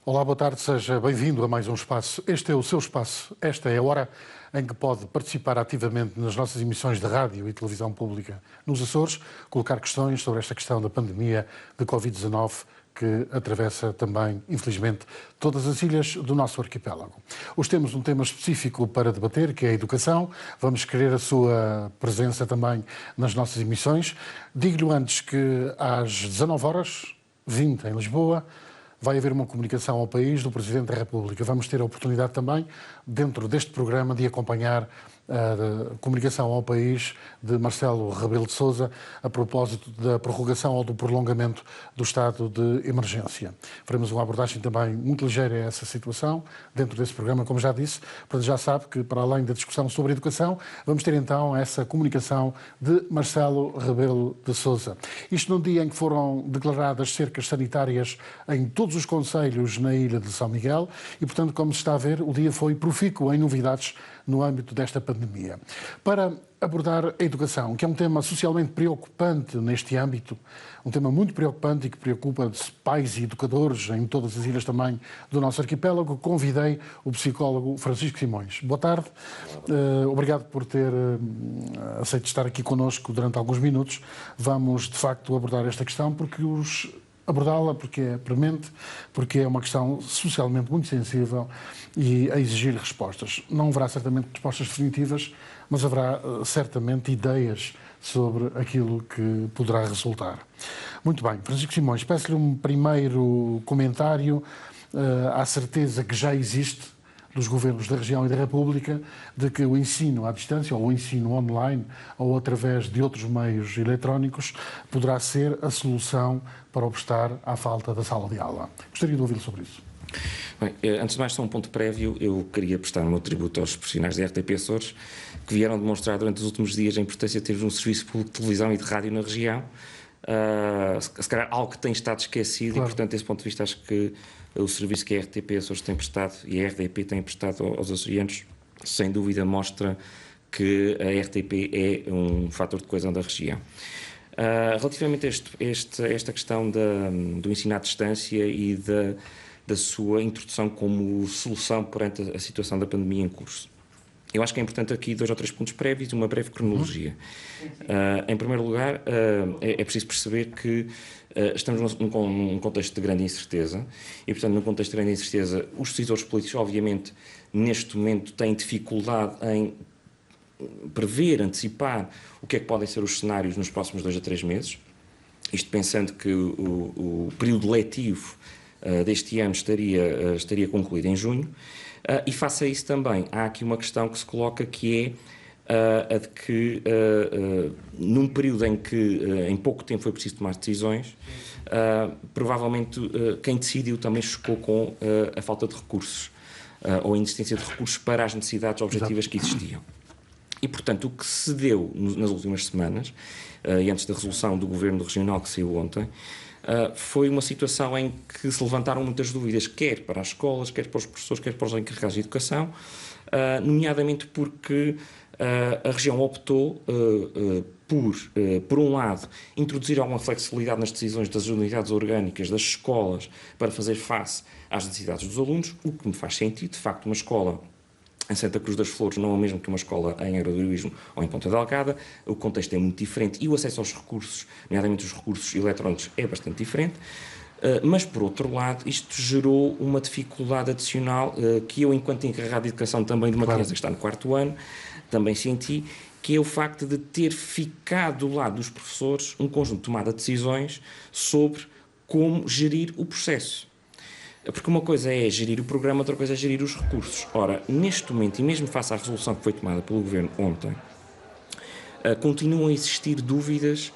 Olá, boa tarde, seja bem-vindo a mais um espaço. Este é o seu espaço, esta é a hora em que pode participar ativamente nas nossas emissões de rádio e televisão pública nos Açores, colocar questões sobre esta questão da pandemia de Covid-19 que atravessa também, infelizmente, todas as ilhas do nosso arquipélago. Hoje temos um tema específico para debater, que é a educação. Vamos querer a sua presença também nas nossas emissões. Digo-lhe antes que às 19h20 em Lisboa, vai haver uma comunicação ao país do Presidente da República. Vamos ter a oportunidade também, dentro deste programa, de acompanhar a comunicação ao país de Marcelo Rebelo de Sousa a propósito da prorrogação ou do prolongamento do estado de emergência. Faremos uma abordagem também muito ligeira a essa situação dentro desse programa, como já disse. Portanto, já sabe que, para além da discussão sobre a educação, vamos ter então essa comunicação de Marcelo Rebelo de Sousa. Isto num dia em que foram declaradas cercas sanitárias em todos os concelhos na ilha de São Miguel e, portanto, como se está a ver, o dia foi profícuo em novidades no âmbito desta pandemia. Para abordar a educação, que é um tema socialmente preocupante neste âmbito, um tema muito preocupante e que preocupa pais e educadores em todas as ilhas também do nosso arquipélago, convidei o psicólogo Francisco Simões. Boa tarde, obrigado por ter aceito estar aqui connosco durante alguns minutos. Vamos, de facto, abordar esta questão abordá-la porque é premente, porque é uma questão socialmente muito sensível e a exigir respostas. Não haverá certamente respostas definitivas, mas haverá certamente ideias sobre aquilo que poderá resultar. Muito bem, Francisco Simões, peço-lhe um primeiro comentário à certeza que já existe dos governos da região e da República de que o ensino à distância, ou o ensino online, ou através de outros meios eletrónicos, poderá ser a solução para obstar à falta da sala de aula. Gostaria de ouvi-lo sobre isso. Bem, antes de mais, só um ponto prévio, eu queria prestar o meu tributo aos profissionais da RTP Açores, que vieram demonstrar durante os últimos dias a importância de ter um serviço público de televisão e de rádio na região. Se calhar algo que tem estado esquecido, claro. E, portanto, desse ponto de vista, acho que o serviço que a RTP Açores tem prestado e a RDP tem prestado aos açorianos, sem dúvida mostra que a RTP é um fator de coesão da região. Relativamente a esta questão do ensino à distância e da sua introdução como solução perante a situação da pandemia em curso, eu acho que é importante aqui 2 ou 3 pontos prévios e uma breve cronologia. Em primeiro lugar, é preciso perceber que estamos num contexto de grande incerteza e, portanto, num contexto de grande incerteza, os decisores políticos, obviamente, neste momento têm dificuldade em prever, antecipar o que é que podem ser os cenários nos próximos 2 a 3 meses. Isto pensando que o período letivo deste ano estaria concluído em junho. E face a isso também, há aqui uma questão que se coloca que é a de que num período em que em pouco tempo foi preciso tomar decisões, provavelmente quem decidiu também chocou com a falta de recursos ou a inexistência de recursos para as necessidades objetivas que existiam. E, portanto, o que se deu nas últimas semanas, e antes da resolução do Governo Regional que saiu ontem, foi uma situação em que se levantaram muitas dúvidas, quer para as escolas, quer para os professores, quer para os encarregados de educação, nomeadamente porque a região optou por um lado, introduzir alguma flexibilidade nas decisões das unidades orgânicas das escolas para fazer face às necessidades dos alunos, o que me faz sentido. De facto, uma escola em Santa Cruz das Flores não é o mesmo que uma escola em Angra do Heroísmo ou em Ponta Delgada, o contexto é muito diferente e o acesso aos recursos, nomeadamente os recursos eletrónicos, é bastante diferente. Mas, por outro lado, isto gerou uma dificuldade adicional que eu, enquanto encarregado de educação também de uma criança que está no 4º ano, também senti, que é o facto de ter ficado do lado dos professores um conjunto de tomada de decisões sobre como gerir o processo. Porque uma coisa é gerir o programa, outra coisa é gerir os recursos. Ora, neste momento, e mesmo face à resolução que foi tomada pelo Governo ontem, continuam a existir dúvidas,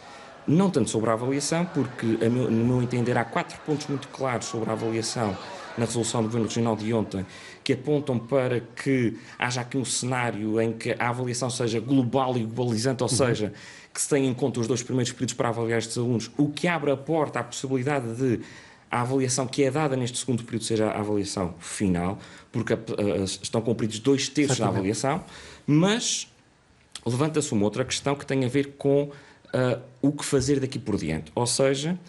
não tanto sobre a avaliação, porque, no meu entender, há 4 pontos muito claros sobre a avaliação na resolução do Governo Regional de ontem, que apontam para que haja aqui um cenário em que a avaliação seja global e globalizante, ou seja, que se tenha em conta os 2 primeiros períodos para avaliar estes alunos, o que abre a porta à possibilidade de a avaliação que é dada neste 2º período seja a avaliação final, porque estão cumpridos 2/3 da avaliação, mas levanta-se uma outra questão que tem a ver com o que fazer daqui por diante. Ou seja,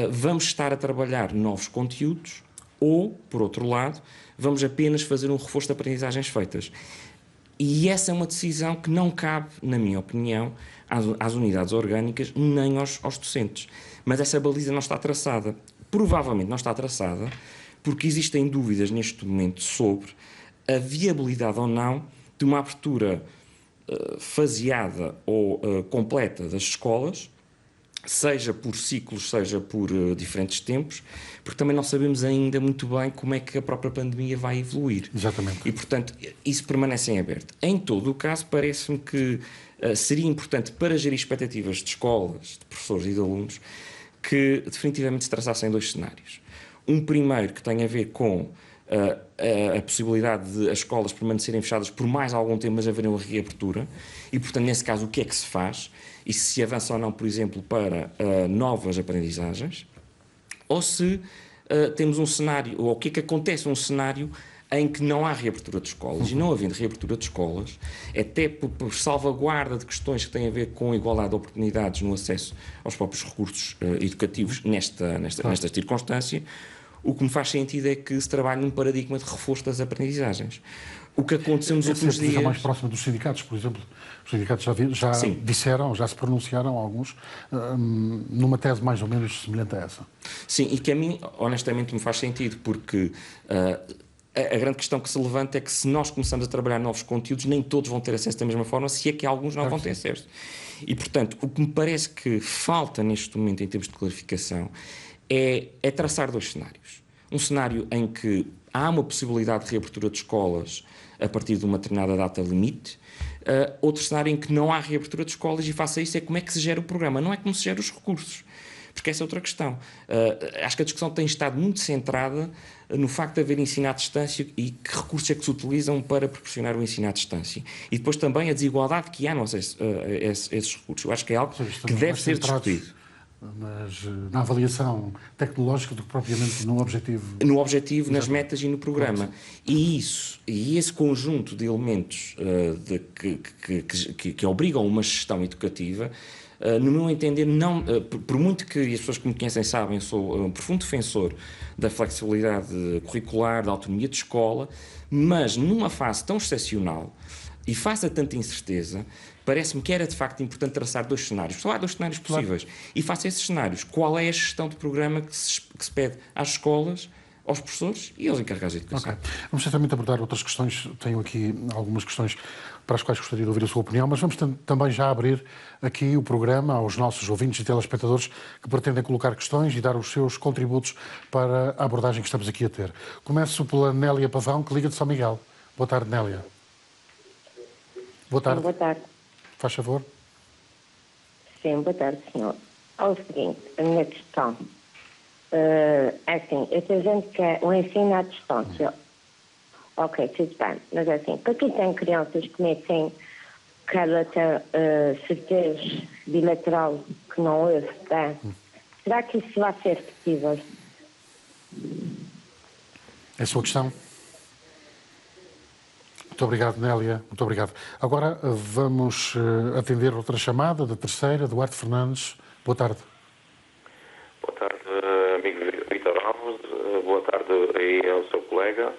vamos estar a trabalhar novos conteúdos Ou, por outro lado, vamos apenas fazer um reforço de aprendizagens feitas. E essa é uma decisão que não cabe, na minha opinião, às unidades orgânicas nem aos docentes. Mas essa baliza não está traçada. Provavelmente não está traçada porque existem dúvidas neste momento sobre a viabilidade ou não de uma abertura faseada ou completa das escolas, seja por ciclos, seja por diferentes tempos, porque também não sabemos ainda muito bem como é que a própria pandemia vai evoluir. Exatamente. E, portanto, isso permanece em aberto. Em todo o caso, parece-me que seria importante, para gerir expectativas de escolas, de professores e de alunos, que definitivamente se traçassem 2 cenários. Um primeiro que tem a ver com a possibilidade de as escolas permanecerem fechadas por mais algum tempo, mas haverem uma reabertura. E, portanto, nesse caso, o que é que se faz? E se avança ou não, por exemplo, para novas aprendizagens? Ou se temos um cenário, ou o que é que acontece num cenário em que não há reabertura de escolas. E não havendo reabertura de escolas, até por salvaguarda de questões que têm a ver com a igualdade de oportunidades no acesso aos próprios recursos educativos nesta circunstância, o que me faz sentido é que se trabalhe num paradigma de reforço das aprendizagens. O que aconteceu nos últimos dias... mais próxima dos sindicatos, por exemplo. Os sindicatos já disseram, já se pronunciaram, alguns, numa tese mais ou menos semelhante a essa. Sim, e que a mim, honestamente, me faz sentido, porque a grande questão que se levanta é que se nós começamos a trabalhar novos conteúdos, nem todos vão ter acesso da mesma forma, se é que alguns não vão ter acesso. E, portanto, o que me parece que falta neste momento, em termos de clarificação, é traçar 2 cenários. Um cenário em que há uma possibilidade de reabertura de escolas a partir de uma determinada data limite. Outro cenário em que não há reabertura de escolas, e face a isso é como é que se gera o programa, não é como se gera os recursos. Porque essa é outra questão. Acho que a discussão tem estado muito centrada no facto de haver ensino à distância e que recursos é que se utilizam para proporcionar o ensino à distância. E depois também a desigualdade que há no acesso a esses recursos. Eu acho que é algo que deve ser discutido. Mas na avaliação tecnológica do que propriamente no objetivo. No objetivo, nas metas e no programa. E esse conjunto de elementos que obrigam uma gestão educativa, no meu entender, não, por muito que as pessoas que me conhecem sabem, sou um profundo defensor da flexibilidade curricular, da autonomia de escola, mas numa fase tão excepcional e face a tanta incerteza, parece-me que era de facto importante traçar 2 cenários. Só há 2 cenários possíveis. Claro. E face a esses cenários, qual é a gestão de programa que se pede às escolas, aos professores e aos encarregados de educação? Okay. Vamos certamente abordar outras questões. Tenho aqui algumas questões para as quais gostaria de ouvir a sua opinião, mas vamos também já abrir aqui o programa aos nossos ouvintes e telespectadores que pretendem colocar questões e dar os seus contributos para a abordagem que estamos aqui a ter. Começo pela Nélia Pavão, que liga de São Miguel. Boa tarde, Nélia. Boa tarde. Boa tarde. Faz favor. Sim, boa tarde, senhor. É o seguinte, a minha questão é assim, esta gente quer o ensino à distância. Ok, tudo bem, mas é assim, para quem tem crianças que nem têm caráter certeza bilateral que não houve, tá? Será que isso vai ser possível? É a sua questão? Muito obrigado, Nélia. Muito obrigado. Agora vamos atender outra chamada, da terceira, Duarte Fernandes. Boa tarde. Boa tarde, amigo Vítor Alves. Boa tarde aí ao seu colega.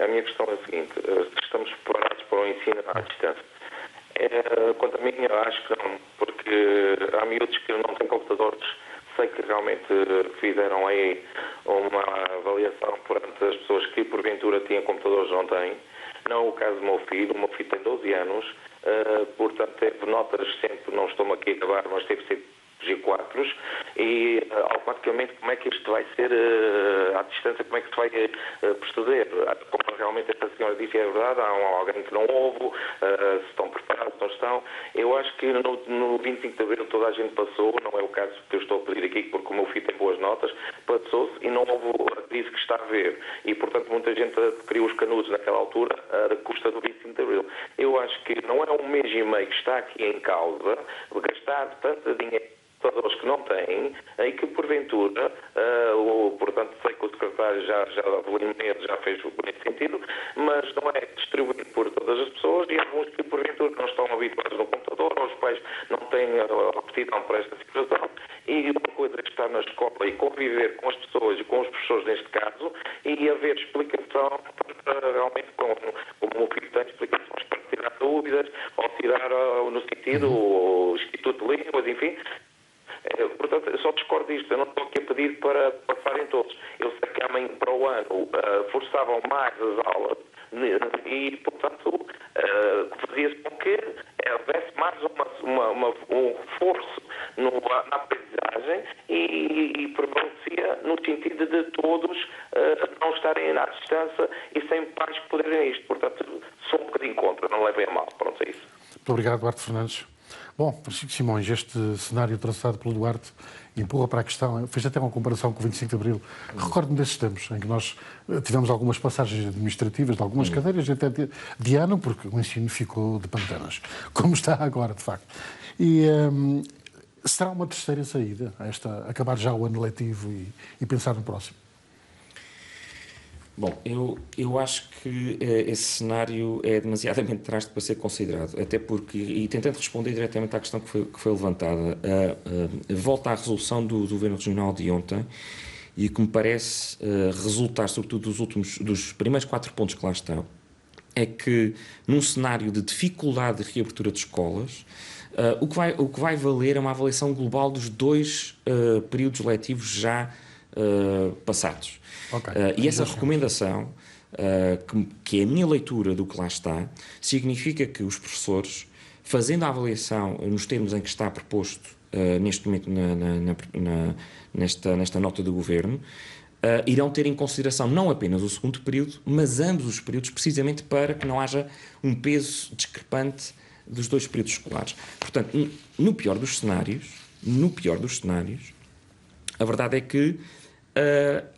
A minha questão é a seguinte. Estamos preparados para o ensino à distância? Quanto a mim, eu acho que não, porque há miúdos que não têm computadores. Sei que realmente fizeram aí uma avaliação perante as pessoas que porventura tinham computadores, não têm. Não é o caso do meu filho. O meu filho tem 12 anos, portanto teve notas sempre, não estou-me aqui a acabar, mas teve sempre G4 e automaticamente como é que isto vai ser à distância, como é que se vai proceder? Como realmente esta senhora disse, é verdade, há alguém que não ouve, se estão preparados, não estão. Eu acho que no 25 de Abril toda a gente passou, não é o caso que eu estou a pedir aqui, porque o meu filho tem boas notas, passou-se e não houve a crise que está a ver. E, portanto, muita gente adquiriu os canudos naquela altura à custa do 25 de Abril. Eu acho que não é um mês e meio que está aqui em causa gastar tanto dinheiro computadores que não têm, aí que porventura, portanto sei que o secretário já fez nesse sentido, mas não é distribuído por todas as pessoas e alguns que porventura não estão habituados no computador, ou os pais não têm aptidão para esta situação E uma coisa é estar na escola e conviver com as pessoas e com os professores neste caso e haver explicação para realmente, como o meu filho tem explicações para tirar dúvidas ou tirar no sentido o Instituto de Línguas, enfim. Portanto, eu só discordo disto. Eu não estou aqui a pedir para passarem todos. Eu sei que amanhã para o ano forçavam mais as aulas e, portanto, fazia-se com que houvesse mais um reforço na aprendizagem e prevalecia no sentido de todos não estarem à distância e sem pais que poderem isto. Portanto, sou um bocadinho contra, não levem a mal. Pronto, é isso. Muito obrigado, Duarte Fernandes. Bom, Francisco Simões, este cenário traçado pelo Duarte empurra para a questão, fez até uma comparação com o 25 de Abril. Recordo-me desses tempos em que nós tivemos algumas passagens administrativas de algumas cadeiras até de ano, porque o ensino ficou de pantanas, como está agora, de facto. E será uma terceira saída, acabar já o ano letivo e pensar no próximo? Bom, eu acho que esse cenário é demasiadamente drástico para ser considerado, até porque, e tentando responder diretamente à questão que foi levantada, volta à resolução do Governo Regional de ontem e que me parece resultar, sobretudo, dos primeiros 4 pontos que lá estão, é que num cenário de dificuldade de reabertura de escolas, o que vai valer é uma avaliação global dos 2 períodos letivos já passados. Okay. E essa recomendação, que é a minha leitura do que lá está, significa que os professores, fazendo a avaliação nos termos em que está proposto neste momento nesta nota do Governo, irão ter em consideração não apenas o segundo período, mas ambos os períodos, precisamente para que não haja um peso discrepante dos 2 períodos escolares. Portanto, no pior dos cenários, a verdade é que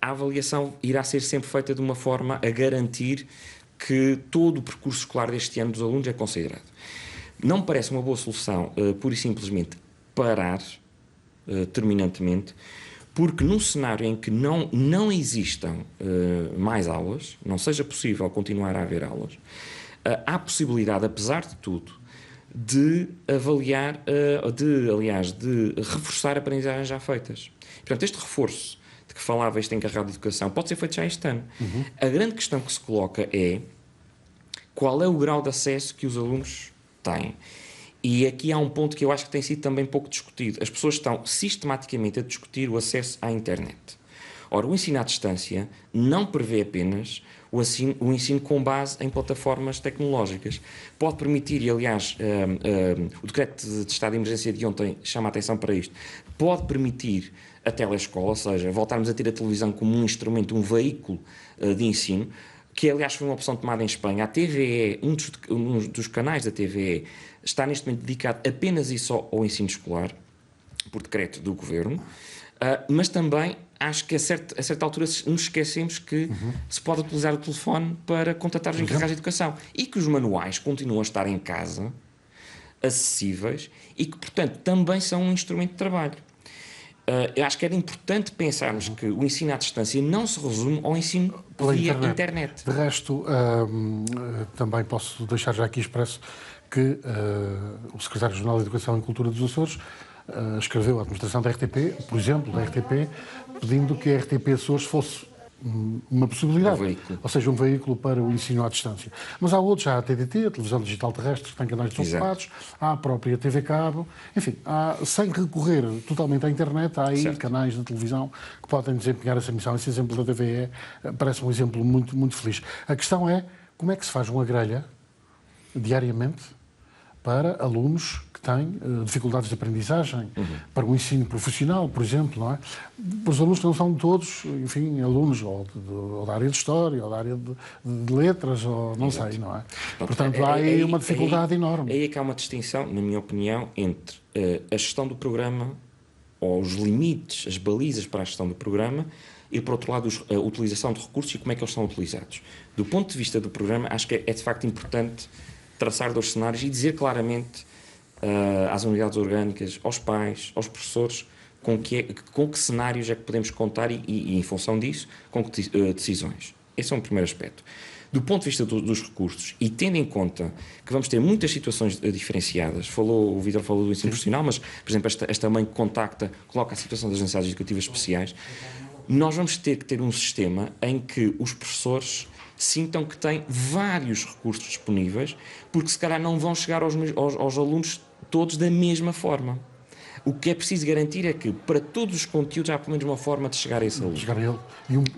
a avaliação irá ser sempre feita de uma forma a garantir que todo o percurso escolar deste ano dos alunos é considerado. Não me parece uma boa solução, pura e simplesmente, parar terminantemente, porque num cenário em que não existam mais aulas, não seja possível continuar a haver aulas, há possibilidade, apesar de tudo, de avaliar, de reforçar aprendizagens já feitas. Portanto, este reforço de que falava este encarregado de educação pode ser feito já este ano. A grande questão que se coloca é qual é o grau de acesso que os alunos têm. E aqui há um ponto que eu acho que tem sido também pouco discutido. As pessoas estão sistematicamente a discutir o acesso à internet. Ora, o ensino à distância não prevê apenas o ensino com base em plataformas tecnológicas. Pode permitir, e aliás, o decreto de estado de emergência de ontem chama a atenção para isto, pode permitir a telescola, ou seja, voltarmos a ter a televisão como um instrumento, um veículo de ensino, que aliás foi uma opção tomada em Espanha. A TVE, um dos canais da TVE, está neste momento dedicado apenas e só ao ensino escolar, por decreto do Governo, mas também acho que a certa altura nos esquecemos que se pode utilizar o telefone para contatar os encarregados de educação e que os manuais continuam a estar em casa, acessíveis, e que, portanto, também são um instrumento de trabalho. Eu acho que era importante pensarmos que o ensino à distância não se resume ao ensino via internet. De resto, também posso deixar já aqui expresso que o Secretário Regional de Educação e Cultura dos Açores escreveu à administração da RTP, por exemplo, da RTP, pedindo que a RTP Açores fosse uma possibilidade, ou seja, um veículo para o ensino à distância. Mas há outros, há a TDT, a Televisão Digital Terrestre, que tem canais desocupados, há a própria TV Cabo, enfim, sem recorrer totalmente à internet, há aí canais de televisão que podem desempenhar essa missão. Esse exemplo da TVE parece um exemplo muito, muito feliz. A questão é como é que se faz uma grelha diariamente para alunos que têm dificuldades de aprendizagem, para o ensino profissional, por exemplo, não é? Os alunos que não são todos, enfim, alunos ou da área de História, ou da área de Letras, ou não sei, não é? Portanto, há aí uma dificuldade enorme. Aí é que há uma distinção, na minha opinião, entre a gestão do programa, ou os limites, as balizas para a gestão do programa, e, por outro lado, a utilização de recursos e como é que eles são utilizados. Do ponto de vista do programa, acho que é de facto importante traçar 2 cenários e dizer claramente às unidades orgânicas, aos pais, aos professores, com que cenários é que podemos contar e em função disso, com que decisões. Esse é um primeiro aspecto. do ponto de vista dos recursos, e tendo em conta que vamos ter muitas situações diferenciadas, o Vítor falou do ensino profissional, mas, por exemplo, esta mãe que contacta, coloca a situação das necessidades educativas especiais, nós vamos ter que ter um sistema em que os professores sintam que têm vários recursos disponíveis, porque se calhar não vão chegar aos alunos todos da mesma forma. O que é preciso garantir é que, para todos os conteúdos, há pelo menos uma forma de chegar a esse aluno. Chegar a ele.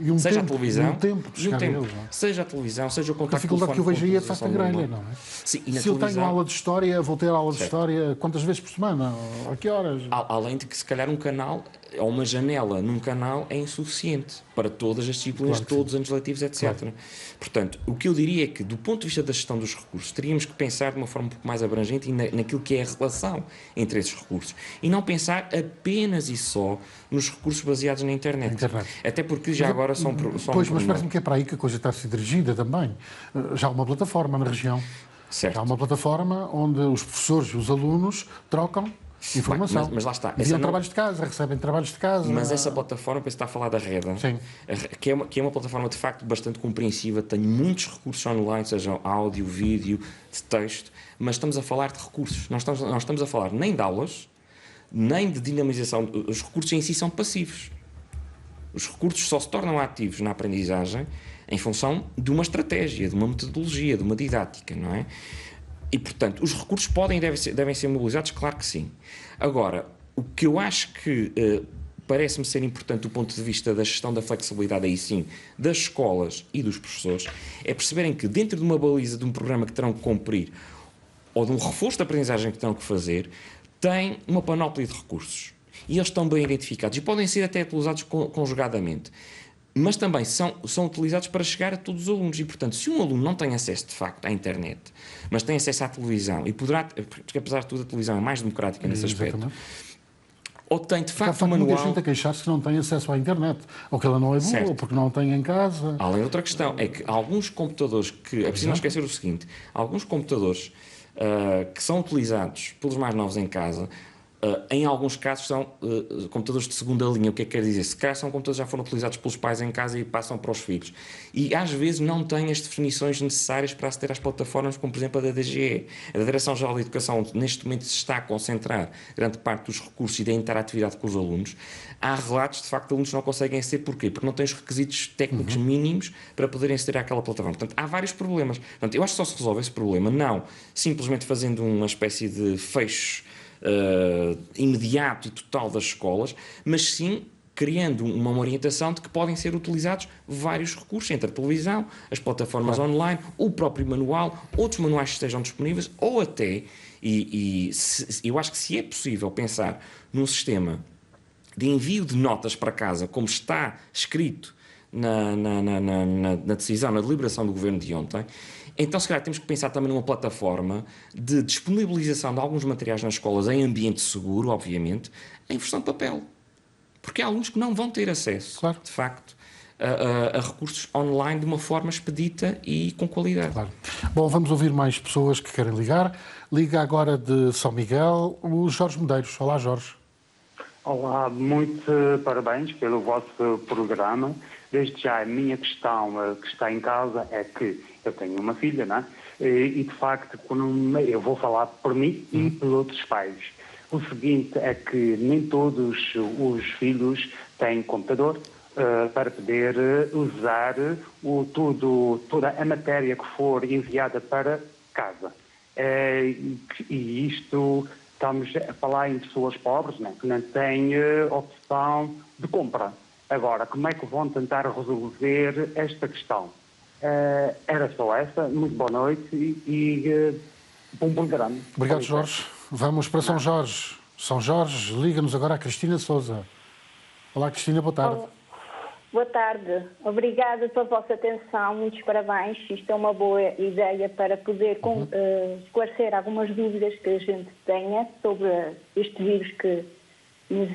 E um seja tempo, a televisão, um tempo de chegar a ele. Não é? seja a televisão, seja o A contacto dificuldade que eu vejo aí é de facto grande, não é? Sim, e se eu tenho aula de História, vou ter aula de certo. História quantas vezes por semana? A que horas? Além de que, se calhar, um canal, ou uma janela num canal é insuficiente para todas as disciplinas, Claro que todos os anos letivos, etc. Claro. Portanto, o que eu diria é que, do ponto de vista da gestão dos recursos, teríamos que pensar de uma forma um pouco mais abrangente e naquilo que é a relação entre esses recursos. E não pensar apenas e só nos recursos baseados na internet. Até porque já agora são Pois, mas parece-me que é para aí que a coisa está a ser dirigida também. Já há uma plataforma na região. Certo. Já há uma plataforma onde os professores e os alunos trocam informação. Mas lá está. Enviam trabalhos de casa, recebem trabalhos de casa. Mas essa plataforma, penso que está a falar da Reda, Sim. Que é uma plataforma de facto bastante compreensiva, tem muitos recursos online, sejam áudio, vídeo, de texto, mas estamos a falar de recursos. Não estamos a falar nem de aulas, nem de dinamização. Os recursos em si são passivos. Os recursos só se tornam ativos na aprendizagem em função de uma estratégia, de uma metodologia, de uma didática, não é? E, portanto, os recursos podem e devem ser mobilizados, claro que sim. Agora, o que eu acho que parece-me ser importante do ponto de vista da gestão da flexibilidade, aí sim, das escolas e dos professores, é perceberem que dentro de uma baliza, de um programa que terão que cumprir, ou de um reforço de aprendizagem que terão que fazer, tem uma panóplia de recursos. E eles estão bem identificados e podem ser até utilizados conjugadamente. Mas também são utilizados para chegar a todos os alunos. E, portanto, se um aluno não tem acesso, de facto, à internet, mas tem acesso à televisão, e poderá, porque apesar de tudo a televisão é mais democrática nesse aspecto, ou tem, de facto, um manual... muita gente a queixar-se que não tem acesso à internet, ou que ela não é boa, certo. ou porque não tem em casa. Além de outra questão, é que alguns computadores, é preciso não esquecer o seguinte, alguns computadores que são utilizados pelos mais novos em casa, em alguns casos são computadores de segunda linha. O que é que quer dizer? Se calhar são computadores que já foram utilizados pelos pais em casa e passam para os filhos. E às vezes não têm as definições necessárias para aceder às plataformas, como por exemplo a da DGE. A Direção-Geral da Educação, onde neste momento se está a concentrar grande parte dos recursos e da interatividade com os alunos. Há relatos, de facto, de alunos que não conseguem aceder. Porquê? Porque não têm os requisitos técnicos mínimos para poderem aceder àquela plataforma. Portanto, há vários problemas. Portanto, eu acho que só se resolve esse problema, não simplesmente fazendo uma espécie de fecho imediato e total das escolas, mas sim criando uma orientação de que podem ser utilizados vários recursos, entre a televisão, as plataformas online, o próprio manual, outros manuais que estejam disponíveis, ou até, eu acho que se é possível pensar num sistema de envio de notas para casa, como está escrito na decisão, na deliberação do Governo de ontem, então, se calhar, temos que pensar também numa plataforma de disponibilização de alguns materiais nas escolas em ambiente seguro, obviamente, em versão de papel. Porque há alunos que não vão ter acesso, de facto, a recursos online de uma forma expedita e com qualidade. Claro. Bom, vamos ouvir mais pessoas que querem ligar. Liga agora de São Miguel o Jorge Medeiros. Olá, Jorge. Olá, muito parabéns pelo vosso programa. Desde já, a minha questão que está em causa é que eu tenho uma filha, não é? E de facto, quando eu vou falar por mim e por outros pais. O seguinte é que nem todos os filhos têm computador para poder usar toda a matéria que for enviada para casa. E isto, estamos a falar em pessoas pobres, né, que não têm opção de compra. Agora, como é que vão tentar resolver esta questão? Era só essa. Muito boa noite e bom programa. Obrigado, Jorge. Vamos para São Jorge. São Jorge, liga-nos agora a Cristina Sousa. Olá, Cristina, boa tarde. Boa tarde. Obrigada pela vossa atenção. Muitos parabéns. Isto é uma boa ideia para poder esclarecer algumas dúvidas que a gente tenha sobre este vírus que nos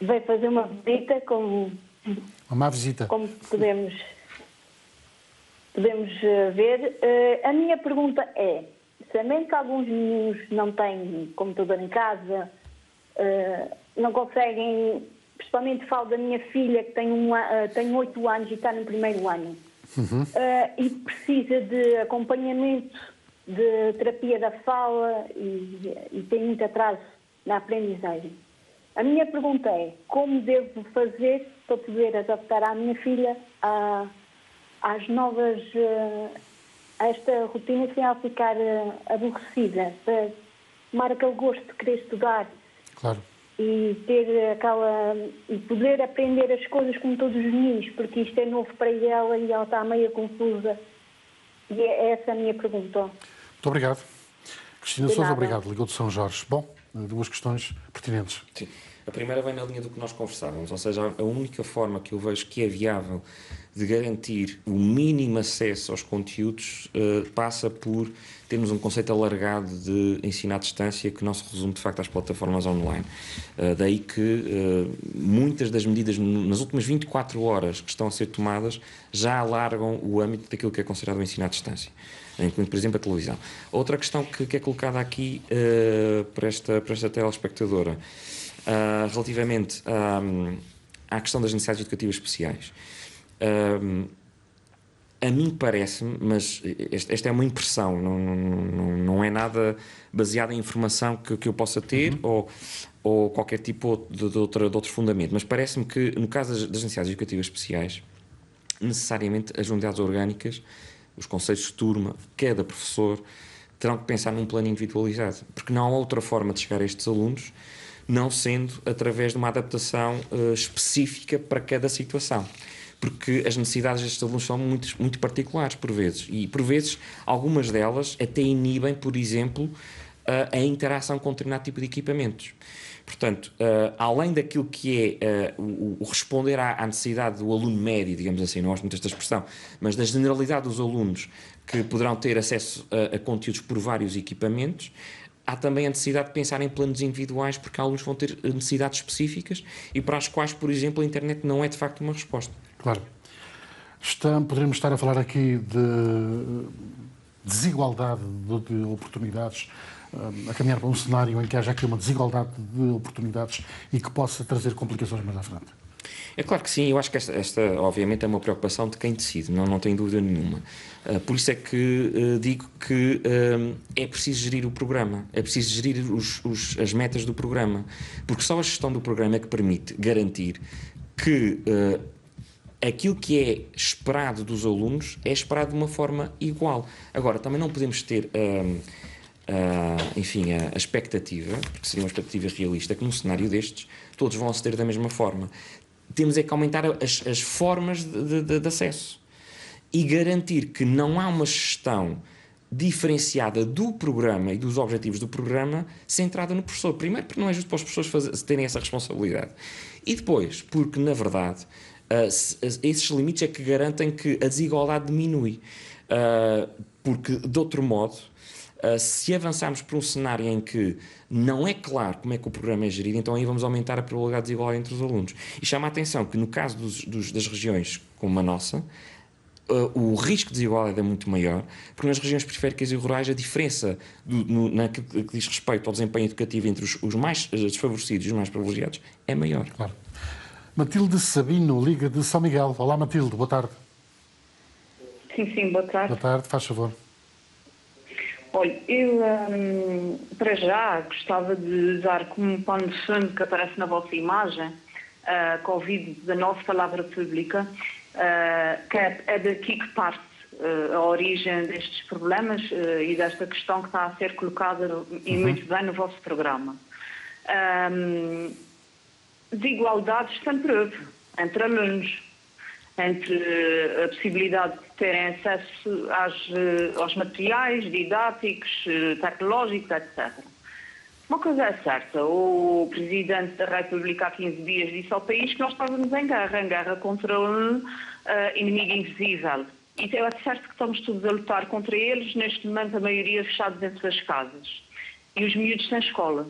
veio fazer uma visita, como podemos ver. A minha pergunta é, sabendo que alguns meninos não têm computador em casa, não conseguem, principalmente falo da minha filha, que tem 8 anos e está no primeiro ano, e precisa de acompanhamento de terapia da fala e tem muito atraso na aprendizagem. A minha pergunta é: como devo fazer para poder adaptar a minha filha às novas, a esta rotina sem ela ficar aborrecida, para tomar aquele gosto de querer estudar? Claro. E ter e poder aprender as coisas como todos os meninos, porque isto é novo para ela e ela está meio confusa. E é essa a minha pergunta. Muito obrigado. Cristina De Sousa, nada. obrigado. Ligou de São Jorge. Bom, duas questões pertinentes. Sim. A primeira vem na linha do que nós conversávamos, ou seja, a única forma que eu vejo que é viável de garantir o mínimo acesso aos conteúdos passa por termos um conceito alargado de ensino à distância que não se resume de facto às plataformas online. Daí que muitas das medidas nas últimas 24 horas que estão a ser tomadas já alargam o âmbito daquilo que é considerado o ensino à distância, incluindo, por exemplo, a televisão. Outra questão que é colocada aqui para esta telespectadora, relativamente à questão das necessidades educativas especiais. A mim parece-me, mas esta é uma impressão, não é nada baseado em informação que eu possa ter ou qualquer tipo de outro fundamento, mas parece-me que no caso das necessidades educativas especiais, necessariamente as unidades orgânicas, os conselhos de turma, cada professor terão que pensar num plano individualizado, porque não há outra forma de chegar a estes alunos não sendo através de uma adaptação específica para cada situação. Porque as necessidades destes alunos são muito particulares, por vezes. E, por vezes, algumas delas até inibem, por exemplo, a interação com determinado tipo de equipamentos. Portanto, além daquilo que é o responder à necessidade do aluno médio, digamos assim, não gosto muito desta expressão, mas da generalidade dos alunos que poderão ter acesso a conteúdos por vários equipamentos, há também a necessidade de pensar em planos individuais, porque alunos vão ter necessidades específicas e para as quais, por exemplo, a internet não é de facto uma resposta. Claro. Poderíamos estar a falar aqui de desigualdade de oportunidades, a caminhar para um cenário em que haja aqui uma desigualdade de oportunidades e que possa trazer complicações mais à frente. É claro que sim, eu acho que esta obviamente é uma preocupação de quem decide, não tenho dúvida nenhuma. Por isso é que digo que é preciso gerir o programa, é preciso gerir as metas do programa, porque só a gestão do programa é que permite garantir que aquilo que é esperado dos alunos é esperado de uma forma igual. Agora, também não podemos ter a expectativa, porque seria uma expectativa realista, que num cenário destes todos vão aceder da mesma forma. Temos é que aumentar as formas de acesso e garantir que não há uma gestão diferenciada do programa e dos objetivos do programa centrada no professor. Primeiro, porque não é justo para os professores terem essa responsabilidade. E depois, porque, na verdade, esses limites é que garantem que a desigualdade diminui. Porque, de outro modo, se avançarmos para um cenário em que não é claro como é que o programa é gerido, então aí vamos aumentar a probabilidade de desigualdade entre os alunos. E chama a atenção que, no caso das regiões como a nossa, o risco de desigualdade é muito maior, porque nas regiões periféricas e rurais a diferença naquilo que diz respeito ao desempenho educativo entre os mais desfavorecidos e os mais privilegiados é maior. Claro. Matilde Sabino, Liga de São Miguel. Olá, Matilde, boa tarde. Sim, boa tarde. Boa tarde, faz favor. Olha, eu para já gostava de dar como pano de fundo que aparece na vossa imagem a Covid-19 palavra pública, que é daqui que parte a origem destes problemas e desta questão que está a ser colocada e muito bem no vosso programa. Desigualdades sempre houve entre alunos, entre a possibilidade de terem acesso aos materiais didáticos, tecnológicos, etc. Uma coisa é certa, o Presidente da República há 15 dias disse ao país que nós estávamos em guerra contra um inimigo invisível. E é certo que estamos todos a lutar contra eles, neste momento a maioria fechados em suas casas. E os miúdos sem escola.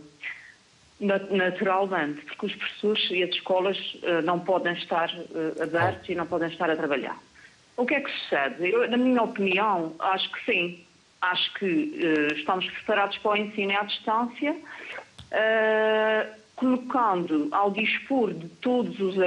Naturalmente, porque os professores e as escolas não podem estar abertos e não podem estar a trabalhar. O que é que sucede? Eu, na minha opinião, acho que sim. Acho que estamos preparados para o ensino à distância, colocando ao dispor de todos os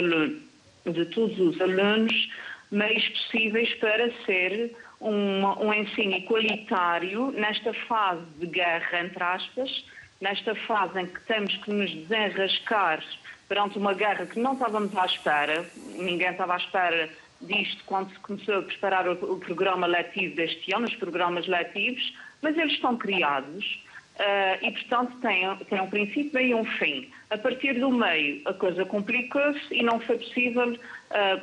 alunos meios possíveis para ser um ensino igualitário nesta fase de guerra, entre aspas, nesta fase em que temos que nos desenrascar perante uma guerra que não estávamos à espera, ninguém estava à espera disto quando se começou a preparar o programa letivo deste ano, os programas letivos, mas eles estão criados e, portanto, têm um princípio e um fim. A partir do meio, a coisa complicou-se e não foi possível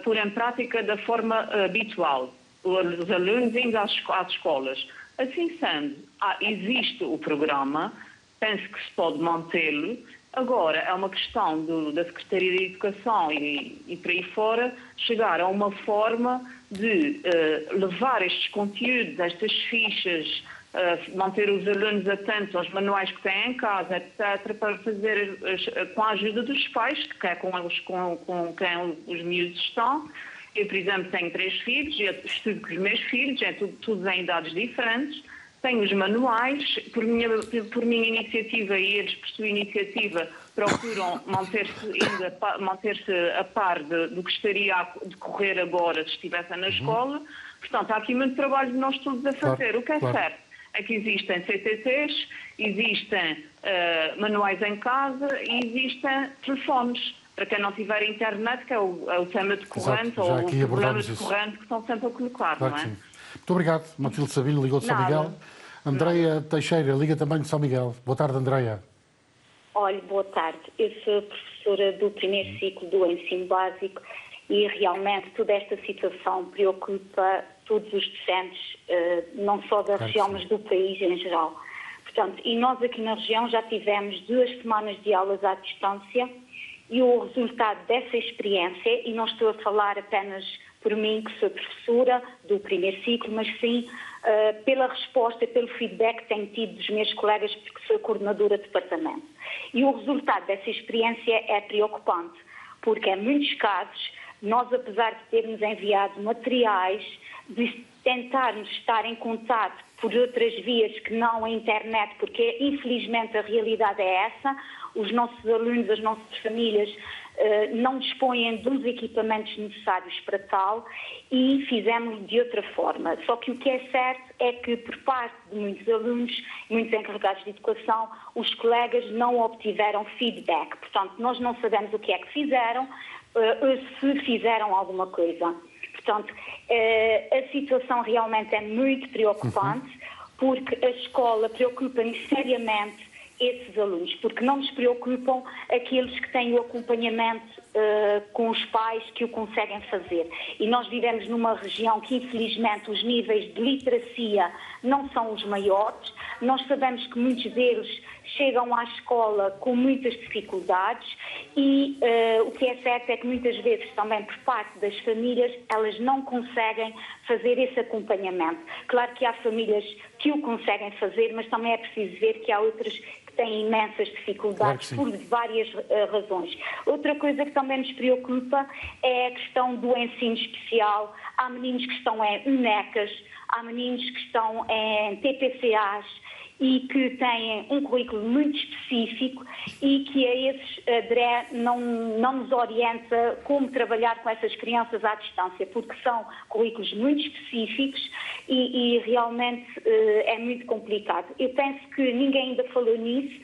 pôr em prática da forma habitual. Os alunos indo às escolas. Assim sendo, existe o programa, penso que se pode mantê-lo. Agora, é uma questão da Secretaria de Educação e por aí fora, chegar a uma forma de levar estes conteúdos, estas fichas, manter os alunos atentos aos manuais que têm em casa, etc., para fazer com a ajuda dos pais, que é com quem os miúdos estão. Eu, por exemplo, tenho 3 filhos, eu estudo com os meus filhos, tudo em idades diferentes, tenho os manuais, por minha iniciativa e eles, por sua iniciativa, procuram manter-se a par do que estaria a decorrer agora se estivessem na escola. Portanto, há aqui muito trabalho de nós todos a fazer. Claro, o que é certo é que existem CTTs, existem manuais em casa e existem telefones. Para quem não tiver internet, que é o tema decorrente ou o problema decorrente que estão sempre a colocar, claro, não é? Sim. Muito obrigado. Matilde Sabino ligou de São Miguel. Andreia Teixeira liga também de São Miguel. Boa tarde, Andreia. Olha, boa tarde. Eu sou professora do primeiro ciclo do ensino básico e realmente toda esta situação preocupa todos os docentes, não só da região, mas do país em geral. Portanto, e nós aqui na região já tivemos 2 semanas de aulas à distância. E o resultado dessa experiência, e não estou a falar apenas por mim, que sou professora do primeiro ciclo, mas sim pela resposta, pelo feedback que tenho tido dos meus colegas, porque sou coordenadora de departamento. E o resultado dessa experiência é preocupante, porque em muitos casos, nós, apesar de termos enviado materiais, de tentarmos estar em contato por outras vias que não a internet, porque infelizmente a realidade é essa, os nossos alunos, as nossas famílias não dispõem dos equipamentos necessários para tal e fizemos de outra forma. Só que o que é certo é que por parte de muitos alunos, muitos encarregados de educação, os colegas não obtiveram feedback. Portanto, nós não sabemos o que é que fizeram, se fizeram alguma coisa. Portanto, a situação realmente é muito preocupante, porque a escola preocupa-nos seriamente esses alunos, porque não nos preocupam aqueles que têm o acompanhamento com os pais que o conseguem fazer. E nós vivemos numa região que, infelizmente, os níveis de literacia não são os maiores. Nós sabemos que muitos deles chegam à escola com muitas dificuldades e o que é certo é que muitas vezes também por parte das famílias elas não conseguem fazer esse acompanhamento. Claro que há famílias que o conseguem fazer, mas também é preciso ver que há outras que têm imensas dificuldades, claro, por várias razões. Outra coisa que também nos preocupa é a questão do ensino especial. Há meninos que estão em UNECAs, há meninos que estão em TPCAs e que têm um currículo muito específico e que a esses a DRE não nos orienta como trabalhar com essas crianças à distância, porque são currículos muito específicos e realmente é muito complicado. Eu penso que ninguém ainda falou nisso.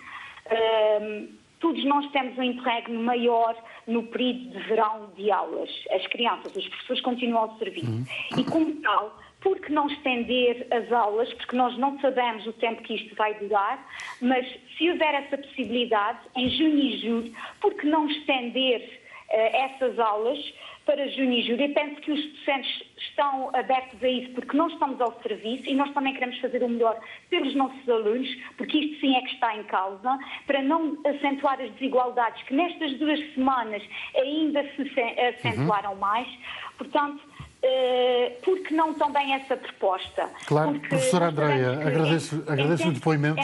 Todos nós temos um interregno maior no período de verão de aulas. As crianças, os professores continuam ao serviço. E como tal, por que não estender as aulas, porque nós não sabemos o tempo que isto vai durar, mas se houver essa possibilidade, em junho e julho, por que não estender essas aulas para junho e julho? Eu penso que os docentes estão abertos a isso, porque nós estamos ao serviço e nós também queremos fazer o melhor pelos nossos alunos, porque isto sim é que está em causa, para não acentuar as desigualdades que nestas 2 semanas ainda se acentuaram mais. Portanto, por que não também essa proposta? Claro, porque professora Andreia, agradeço o depoimento.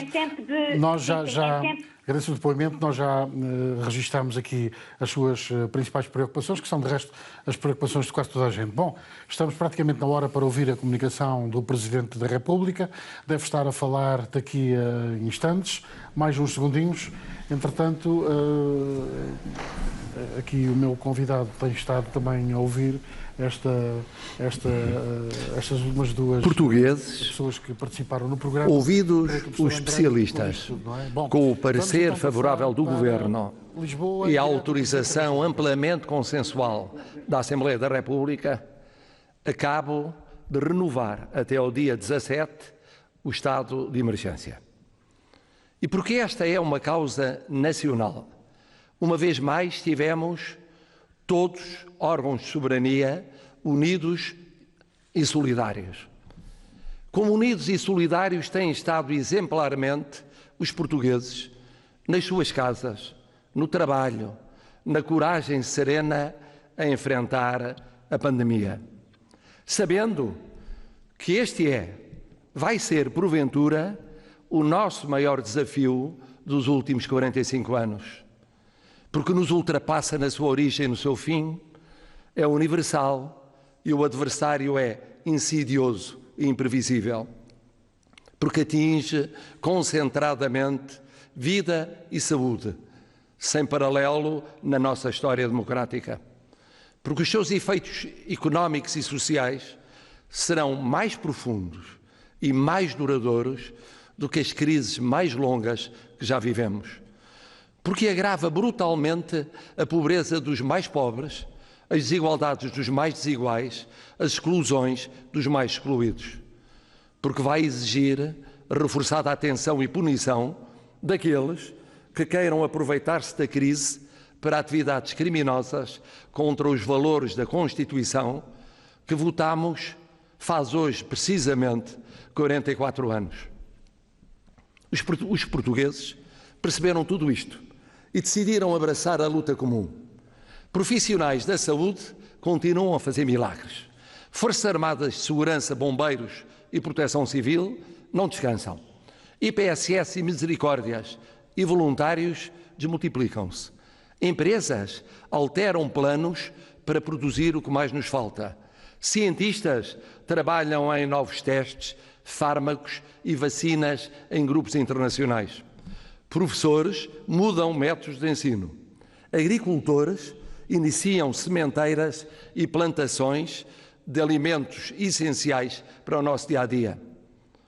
Agradeço o depoimento, nós já registámos aqui as suas principais preocupações, que são de resto as preocupações de quase toda a gente. Bom, estamos praticamente na hora para ouvir a comunicação do Presidente da República, deve estar a falar daqui a instantes, mais uns segundinhos, Entretanto, aqui o meu convidado tem estado também a ouvir estas últimas duas portugueses, pessoas que participaram no programa. Ouvidos os especialistas, com o parecer favorável do Governo e a autorização amplamente consensual da Assembleia da República, acabo de renovar até ao dia 17 o estado de emergência. E porque esta é uma causa nacional, uma vez mais tivemos todos órgãos de soberania unidos e solidários. Como unidos e solidários têm estado exemplarmente os portugueses nas suas casas, no trabalho, na coragem serena a enfrentar a pandemia. Sabendo que este vai ser, porventura, o nosso maior desafio dos últimos 45 anos, porque nos ultrapassa na sua origem e no seu fim, é universal e o adversário é insidioso e imprevisível, porque atinge concentradamente vida e saúde, sem paralelo na nossa história democrática, porque os seus efeitos económicos e sociais serão mais profundos e mais duradouros do que as crises mais longas que já vivemos. Porque agrava brutalmente a pobreza dos mais pobres, as desigualdades dos mais desiguais, as exclusões dos mais excluídos. Porque vai exigir reforçada atenção e punição daqueles que queiram aproveitar-se da crise para atividades criminosas contra os valores da Constituição que votamos faz hoje, precisamente, 44 anos. Os portugueses perceberam tudo isto e decidiram abraçar a luta comum. Profissionais da saúde continuam a fazer milagres. Forças Armadas de Segurança, Bombeiros e Proteção Civil não descansam. IPSS e Misericórdias e voluntários desmultiplicam-se. Empresas alteram planos para produzir o que mais nos falta. Cientistas trabalham em novos testes, fármacos e vacinas em grupos internacionais. Professores mudam métodos de ensino. Agricultores iniciam sementeiras e plantações de alimentos essenciais para o nosso dia-a-dia.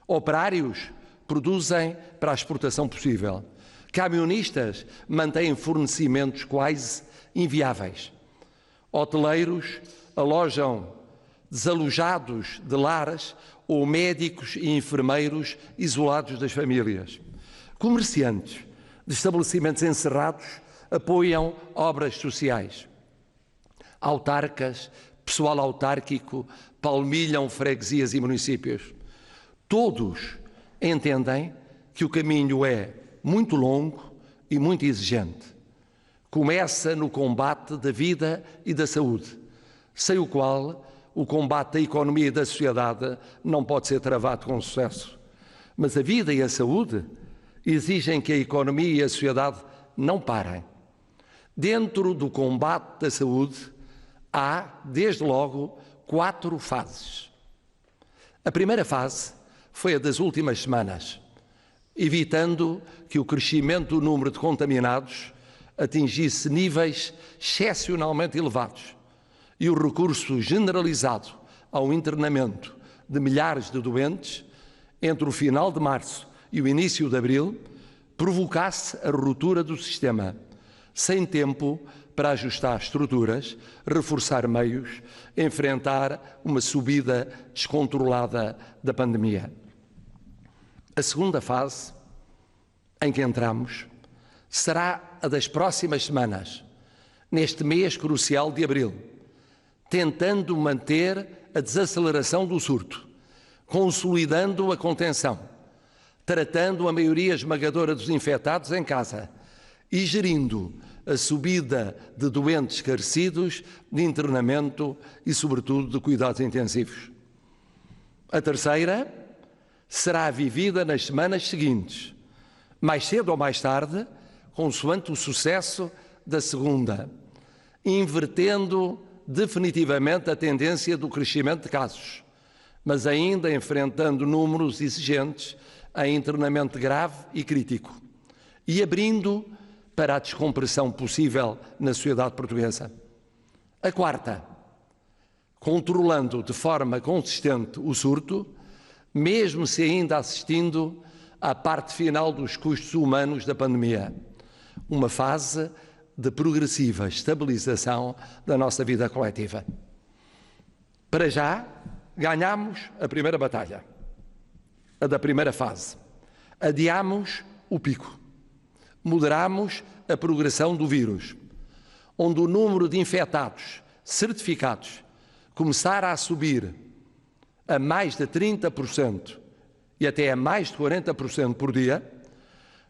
Operários produzem para a exportação possível. Camionistas mantêm fornecimentos quase inviáveis. Hoteleiros alojam desalojados de lares ou médicos e enfermeiros isolados das famílias. Comerciantes de estabelecimentos encerrados apoiam obras sociais. Autarcas, pessoal autárquico, palmilham freguesias e municípios. Todos entendem que o caminho é muito longo e muito exigente. Começa no combate da vida e da saúde, sem o qual o combate da economia e da sociedade não pode ser travado com sucesso. Mas a vida e a saúde exigem que a economia e a sociedade não parem. Dentro do combate da saúde há, desde logo, 4 fases. A primeira fase foi a das últimas semanas, evitando que o crescimento do número de contaminados atingisse níveis excepcionalmente elevados e o recurso generalizado ao internamento de milhares de doentes entre o final de março e o início de abril provocasse a ruptura do sistema, sem tempo para ajustar estruturas, reforçar meios, enfrentar uma subida descontrolada da pandemia. A segunda fase em que entramos será a das próximas semanas, neste mês crucial de abril, tentando manter a desaceleração do surto, consolidando a contenção, tratando a maioria esmagadora dos infectados em casa e gerindo a subida de doentes carecidos, de internamento e, sobretudo, de cuidados intensivos. A terceira será vivida nas semanas seguintes, mais cedo ou mais tarde, consoante o sucesso da segunda, invertendo definitivamente a tendência do crescimento de casos, mas ainda enfrentando números exigentes em internamento grave e crítico, e abrindo para a descompressão possível na sociedade portuguesa. A quarta, controlando de forma consistente o surto, mesmo se ainda assistindo à parte final dos custos humanos da pandemia. Uma fase de progressiva estabilização da nossa vida coletiva. Para já, ganhamos a primeira batalha, a da primeira fase. Adiamos o pico. Moderamos a progressão do vírus, onde o número de infectados certificados começar a subir a mais de 30% e até a mais de 40% por dia,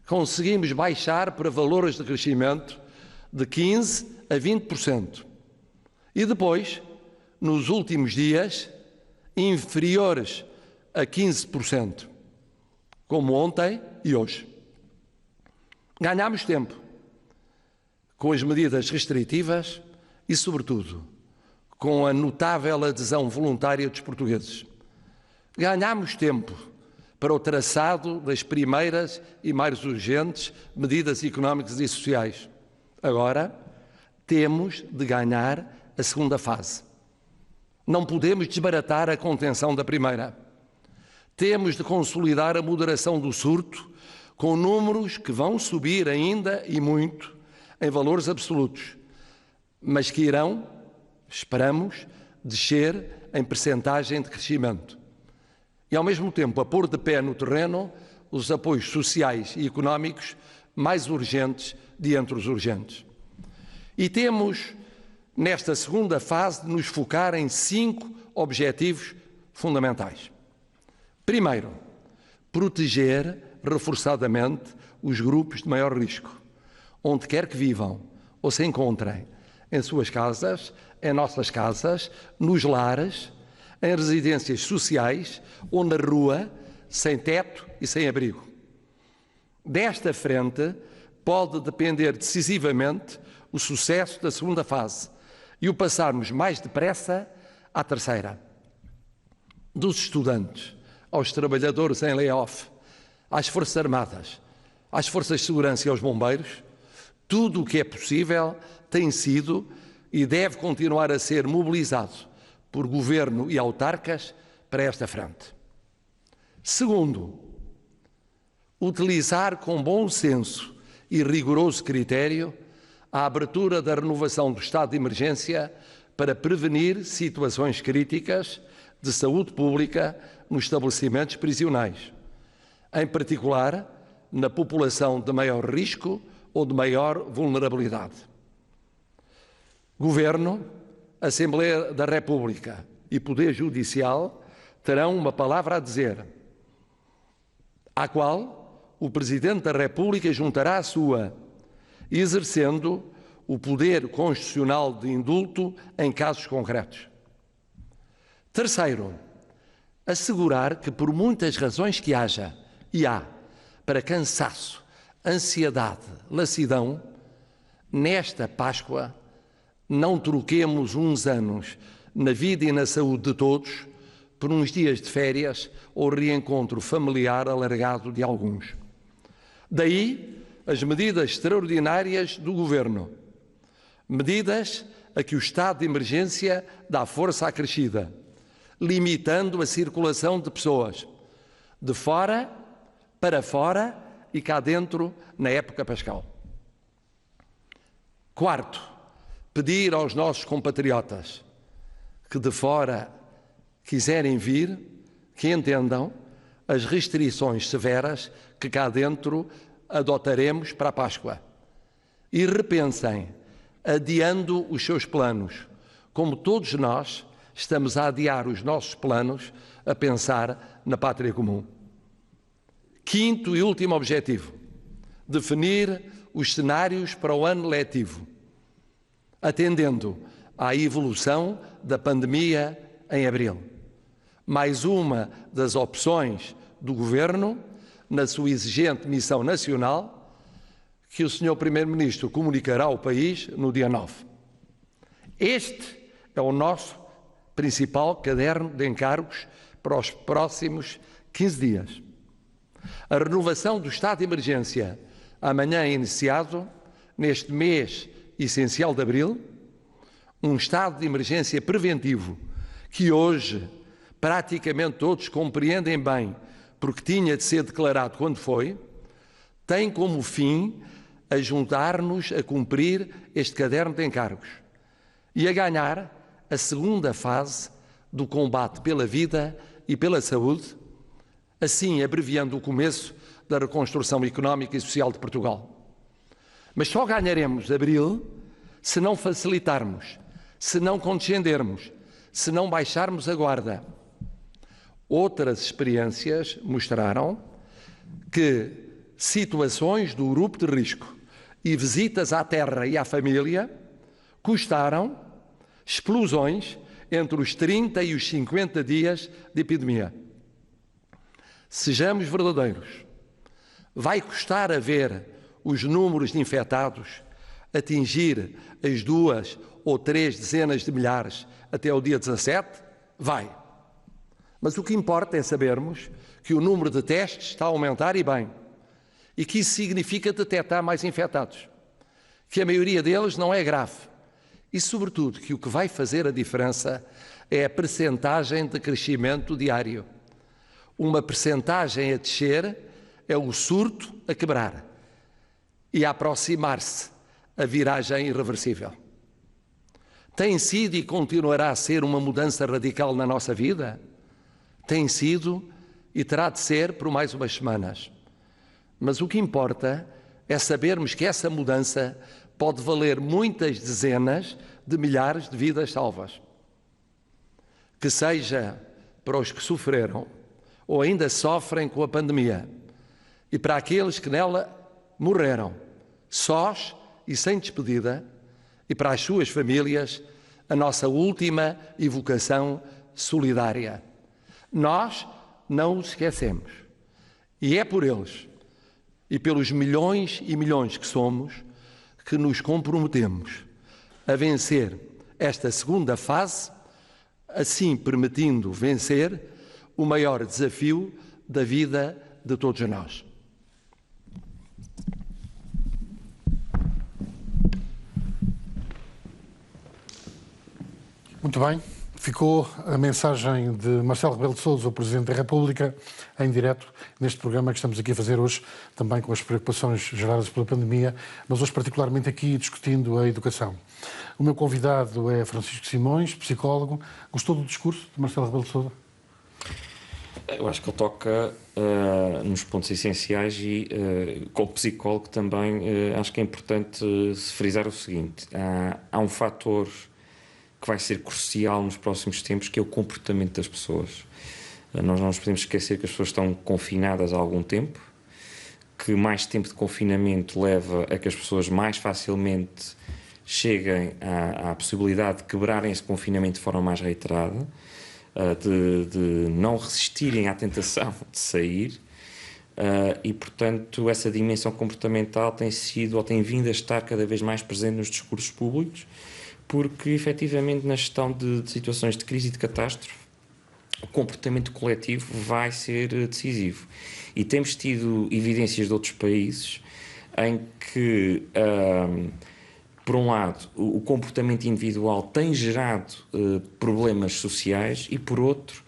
conseguimos baixar para valores de crescimento de 15% a 20%. E depois, nos últimos dias, inferiores a 15%, como ontem e hoje. Ganhámos tempo com as medidas restritivas e, sobretudo, com a notável adesão voluntária dos portugueses. Ganhámos tempo para o traçado das primeiras e mais urgentes medidas económicas e sociais. Agora, temos de ganhar a segunda fase. Não podemos desbaratar a contenção da primeira. Temos de consolidar a moderação do surto com números que vão subir ainda e muito em valores absolutos, mas que irão, esperamos, descer em percentagem de crescimento. E, ao mesmo tempo, a pôr de pé no terreno os apoios sociais e económicos mais urgentes de entre os urgentes. E temos, nesta segunda fase, de nos focar em 5 objetivos fundamentais. Primeiro, proteger reforçadamente os grupos de maior risco, onde quer que vivam ou se encontrem, em suas casas, em nossas casas, nos lares, em residências sociais ou na rua, sem teto e sem abrigo. Desta frente pode depender decisivamente o sucesso da segunda fase e o passarmos mais depressa à terceira. Dos estudantes aos trabalhadores em layoff, às Forças Armadas, às Forças de Segurança e aos bombeiros, tudo o que é possível tem sido e deve continuar a ser mobilizado por governo e autarcas para esta frente. Segundo, utilizar com bom senso e rigoroso critério a abertura da renovação do estado de emergência para prevenir situações críticas de saúde pública nos estabelecimentos prisionais, em particular na população de maior risco ou de maior vulnerabilidade. Governo, Assembleia da República e Poder Judicial terão uma palavra a dizer, à qual o Presidente da República juntará a sua, exercendo o poder constitucional de indulto em casos concretos. Terceiro, assegurar que, por muitas razões que haja, e há, para cansaço, ansiedade, lassidão, nesta Páscoa não troquemos uns anos na vida e na saúde de todos por uns dias de férias ou reencontro familiar alargado de alguns. Daí as medidas extraordinárias do Governo, medidas a que o estado de emergência dá força acrescida, limitando a circulação de pessoas de fora para fora e cá dentro na época pascal. Quarto, pedir aos nossos compatriotas que de fora quiserem vir, que entendam as restrições severas que cá dentro adotaremos para a Páscoa e repensem, adiando os seus planos, como todos nós estamos a adiar os nossos planos a pensar na pátria comum. Quinto e último objetivo, definir os cenários para o ano letivo, atendendo à evolução da pandemia em abril. Mais uma das opções do Governo na sua exigente missão nacional que o Sr. Primeiro-Ministro comunicará ao país no dia 9. Este é o nosso principal caderno de encargos para os próximos 15 dias. A renovação do estado de emergência, amanhã iniciado, neste mês essencial de abril, um estado de emergência preventivo que hoje praticamente todos compreendem bem, porque tinha de ser declarado quando foi, tem como fim ajudar-nos a cumprir este caderno de encargos e a ganhar a segunda fase do combate pela vida e pela saúde, assim abreviando o começo da reconstrução económica e social de Portugal. Mas só ganharemos abril se não facilitarmos, se não condescendermos, se não baixarmos a guarda. Outras experiências mostraram que situações do grupo de risco e visitas à terra e à família custaram explosões entre os 30 e os 50 dias de epidemia. Sejamos verdadeiros. Vai custar a ver os números de infectados atingir as 2 ou 3 dezenas de milhares até o dia 17? Vai. Mas o que importa é sabermos que o número de testes está a aumentar e bem, e que isso significa detectar mais infectados, que a maioria deles não é grave, e sobretudo que o que vai fazer a diferença é a percentagem de crescimento diário. Uma percentagem a descer é o surto a quebrar e a aproximar-se a viragem irreversível. Tem sido e continuará a ser uma mudança radical na nossa vida? Tem sido e terá de ser por mais umas semanas. Mas o que importa é sabermos que essa mudança pode valer muitas dezenas de milhares de vidas salvas. Que seja para os que sofreram ou ainda sofrem com a pandemia e para aqueles que nela morreram, sós e sem despedida, e para as suas famílias, a nossa última evocação solidária. Nós não os esquecemos. E é por eles e pelos milhões e milhões que somos que nos comprometemos a vencer esta segunda fase, assim permitindo vencer o maior desafio da vida de todos nós. Muito bem. Ficou a mensagem de Marcelo Rebelo de Sousa, o Presidente da República, em direto neste programa que estamos aqui a fazer hoje, também com as preocupações geradas pela pandemia, mas hoje particularmente aqui discutindo a educação. O meu convidado é Francisco Simões, psicólogo. Gostou do discurso de Marcelo Rebelo de Sousa? Eu acho que ele toca nos pontos essenciais e, como psicólogo, também acho que é importante se frisar o seguinte. Há um fator que vai ser crucial nos próximos tempos, que é o comportamento das pessoas. Nós não nos podemos esquecer que as pessoas estão confinadas há algum tempo, que mais tempo de confinamento leva a que as pessoas mais facilmente cheguem à possibilidade de quebrarem esse confinamento de forma mais reiterada, de não resistirem à tentação de sair, e, portanto, essa dimensão comportamental tem sido ou tem vindo a estar cada vez mais presente nos discursos públicos, porque, efetivamente, na gestão de situações de crise e de catástrofe, o comportamento coletivo vai ser decisivo. E temos tido evidências de outros países em que, por um lado, o comportamento individual tem gerado problemas sociais e, por outro,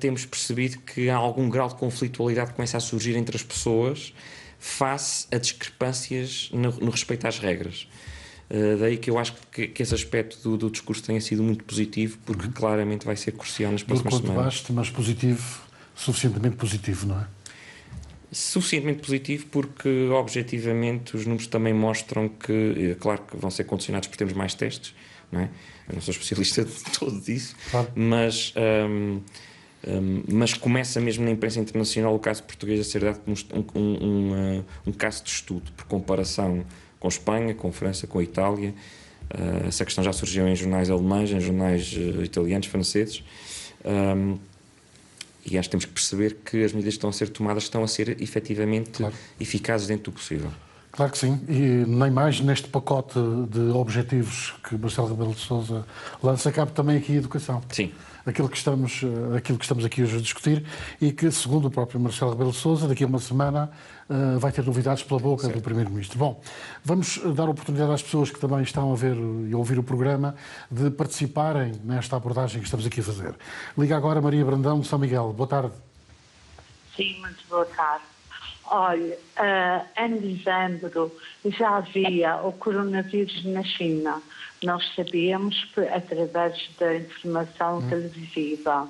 temos percebido que há algum grau de conflitualidade que começa a surgir entre as pessoas face a discrepâncias no respeito às regras. Daí que eu acho que esse aspecto do discurso tenha sido muito positivo, porque claramente vai ser crucial nas próximas semanas. Baste, mas positivo, suficientemente positivo, não é? Suficientemente positivo porque, objetivamente, os números também mostram que, claro que vão ser condicionados por termos mais testes, não é? Eu não sou especialista de tudo isso, claro. Mas começa mesmo na imprensa internacional o caso português a ser dado como um caso de estudo, por comparação com Espanha, com França, com Itália. Essa questão já surgiu em jornais alemães, em jornais italianos, franceses. E acho que temos que perceber que as medidas que estão a ser tomadas estão a ser efetivamente eficazes dentro do possível. Claro que sim, e nem mais neste pacote de objetivos que Marcelo Rebelo de Sousa lança, cabe também aqui a educação. Sim. Aquilo que estamos aqui hoje a discutir e que, segundo o próprio Marcelo Rebelo de Sousa, daqui a uma semana vai ter novidades pela boca do Primeiro-Ministro. Bom, vamos dar oportunidade às pessoas que também estão a ver e a ouvir o programa de participarem nesta abordagem que estamos aqui a fazer. Liga agora Maria Brandão de São Miguel. Boa tarde. Sim, muito boa tarde. Olha, em dezembro já havia o coronavírus na China. Nós sabíamos através da informação televisiva.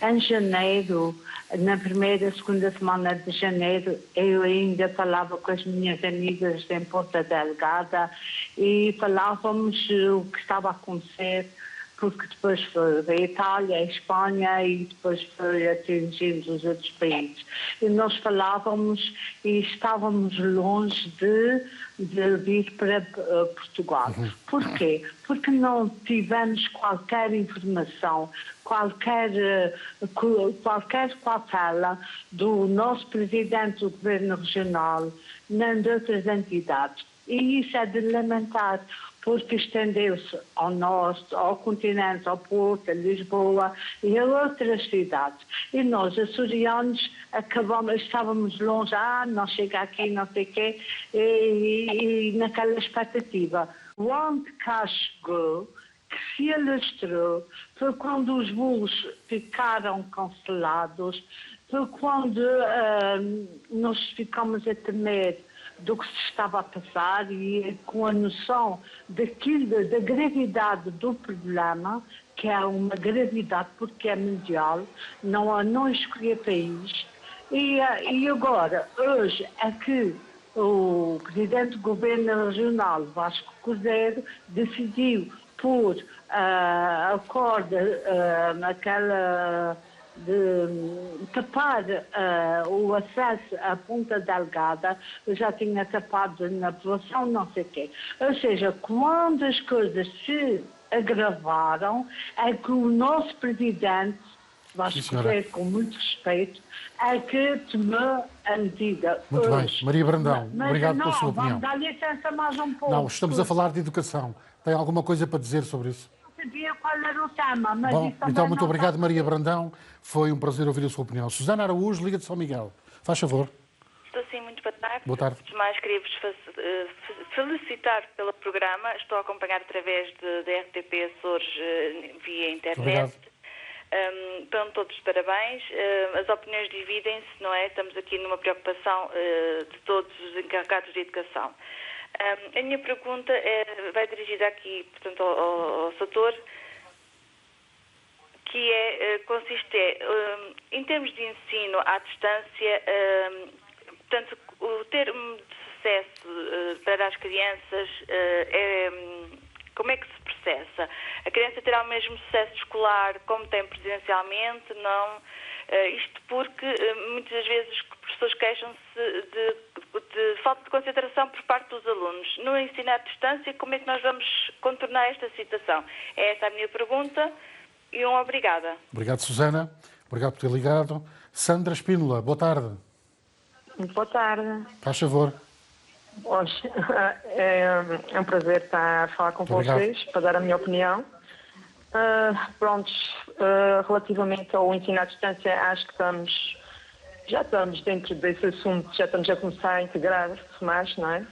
Em janeiro, na primeira, segunda semana de janeiro, eu ainda falava com as minhas amigas em Ponta Delgada e falávamos o que estava a acontecer, porque depois foi a Itália, a Espanha e depois foi atingindo os outros países. E nós falávamos e estávamos longe de vir para Portugal. Porquê? Porque não tivemos qualquer informação, qualquer fala do nosso presidente do Governo Regional, nem de outras entidades. E isso é de lamentar, porque estendeu-se ao norte, ao continente, ao Porto, a Lisboa e a outras cidades. E nós, açorianos, estávamos longe, não chega aqui, não sei o quê, e naquela expectativa. Onde cá chegou, que se alastrou, foi quando os voos ficaram cancelados, foi quando nós ficamos a temer do que se estava a passar e com a noção da gravidade do problema, que é uma gravidade porque é mundial, não escolher país. E agora, hoje, é que o Presidente do Governo Regional, Vasco Cordeiro, decidiu pôr a corda naquela de tapar o acesso à Ponta Delgada. Eu já tinha tapado na população, não sei o quê. Ou seja, quando as coisas se agravaram, é que o nosso Presidente, Vasco Cordeiro, com muito respeito, é que tomou a medida. Muito bem. Maria Brandão, obrigado pela sua opinião. Vamos dar licença mais um pouco. Não, estamos a falar de educação. Tem alguma coisa para dizer sobre isso? Sabia qual era o tema, mas bom, isso então muito obrigado, está... Maria Brandão. Foi um prazer ouvir a sua opinião. Susana Araújo, Liga de São Miguel. Faz favor. Estou sim, muito boa tarde. Boa tarde. Antes de mais, queria-vos felicitar pelo programa. Estou a acompanhar através da RTP Açores via internet. Estão todos de parabéns. As opiniões dividem-se, não é? Estamos aqui numa preocupação de todos os encarregados de educação. A minha pergunta vai dirigida aqui, portanto, ao setor, que consiste em termos de ensino à distância, portanto, o termo de sucesso para as crianças como é que se processa? A criança terá o mesmo sucesso escolar como tem presencialmente? Não. Isto porque muitas vezes os professores queixam-se de falta de concentração por parte dos alunos. No ensino à distância, como é que nós vamos contornar esta situação? É essa a minha pergunta e obrigada. Obrigado, Susana. Obrigado por ter ligado. Sandra Espínola, boa tarde. Muito boa tarde. Faz favor. Hoje é um prazer estar a falar com vocês, para dar a minha opinião. Relativamente ao ensino à distância, acho que já estamos dentro desse assunto, já estamos a começar a integrar-se mais, não é?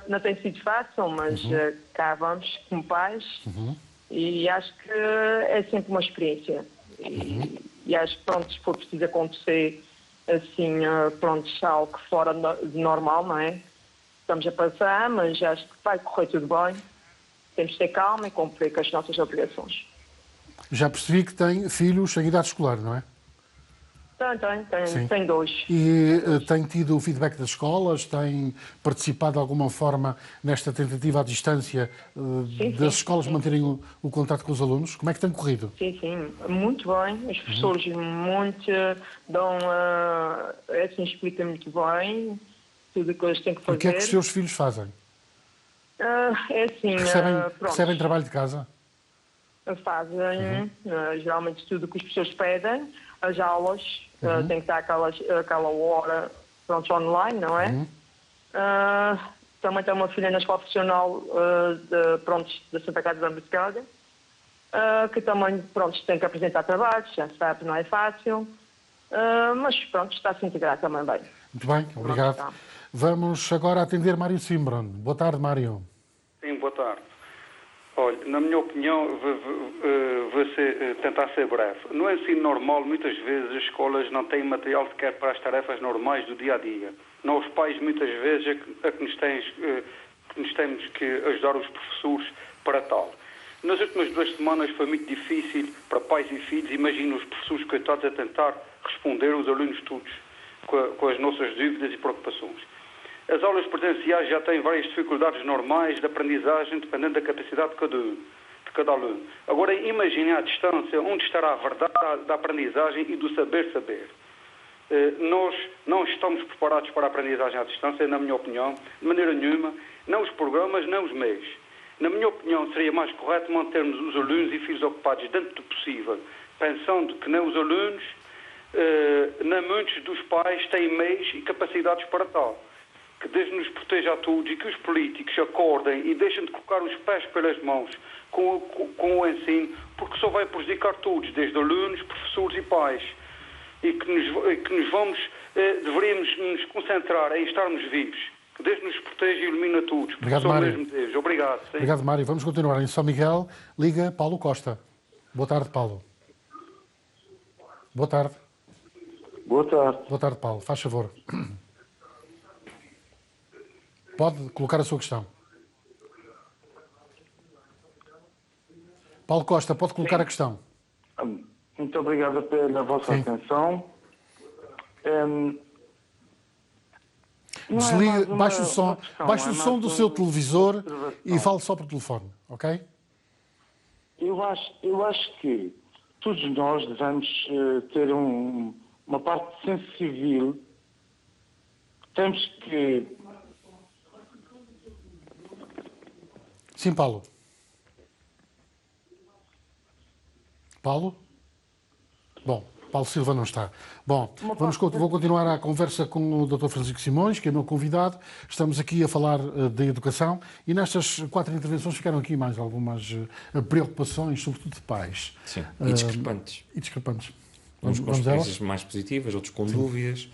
Não tem sido fácil, mas cá vamos como pais e acho que é sempre uma experiência. E acho que, se for preciso acontecer assim, algo fora de normal, não é? Estamos a passar, mas acho que vai correr tudo bem. Temos de ter calma e cumprir com as nossas obrigações. Já percebi que tem filhos em idade escolar, não é? Tem dois. E tem tido o feedback das escolas? Tem participado de alguma forma nesta tentativa à distância das escolas manterem o contato com os alunos? Como é que tem corrido? Sim, muito bem. Os professores muito dão, explicam muito bem tudo o que eles têm que fazer. O que é que os seus filhos fazem? Recebem trabalho de casa? Fazem, geralmente tudo o que os professores pedem. As aulas, tem que estar aquela hora online, não é? Também tenho uma filha na escola profissional da Santa Casa da Emboscada, que também, tem que apresentar trabalhos, já sabe, não é fácil, mas está a se integrar também bem. Muito bem, obrigado. Vamos agora atender Mário Simbron. Boa tarde, Mário. Sim, boa tarde. Olha, na minha opinião, vou tentar ser breve. No ensino normal, muitas vezes as escolas não têm material sequer para as tarefas normais do dia a dia. Nós, pais, muitas vezes é que nos temos que ajudar os professores para tal. Nas últimas 2 semanas foi muito difícil para pais e filhos. Imagino os professores coitados a tentar responder aos alunos todos com as nossas dúvidas e preocupações. As aulas presenciais já têm várias dificuldades normais de aprendizagem, dependendo da capacidade de cada aluno. Agora, imagine à distância onde estará a verdade da aprendizagem e do saber. Nós não estamos preparados para a aprendizagem à distância, na minha opinião, de maneira nenhuma, não os programas, nem os meios. Na minha opinião, seria mais correto mantermos os alunos e filhos ocupados dentro do possível, pensando que nem os alunos, nem muitos dos pais têm meios e capacidades para tal. Que Deus nos proteja a todos e que os políticos acordem e deixem de colocar os pés pelas mãos com o ensino, porque só vai prejudicar todos, desde alunos, professores e pais. E deveríamos nos concentrar em estarmos vivos. Que Deus nos proteja e ilumine a todos. Obrigado, Mário. Mesmo Deus. Obrigado. Sim. Obrigado, Mário. Vamos continuar. Em São Miguel, liga Paulo Costa. Boa tarde, Paulo. Boa tarde. Boa tarde. Boa tarde, Paulo. Faz favor. Pode colocar a sua questão. Paulo Costa, pode colocar a questão. Muito obrigado pela vossa atenção. Desligue, baixe o som do seu televisor e fale só por telefone, ok? Eu acho que todos nós devemos ter uma parte de senso civil. Temos que... Sim, Paulo. Paulo? Bom, Paulo Silva não está. Bom, vou continuar a conversa com o Dr. Francisco Simões, que é meu convidado. Estamos aqui a falar de educação e nestas 4 intervenções ficaram aqui mais algumas preocupações, sobretudo de pais. Sim, e discrepantes. Uns com experiências mais positivas, outros com dúvidas.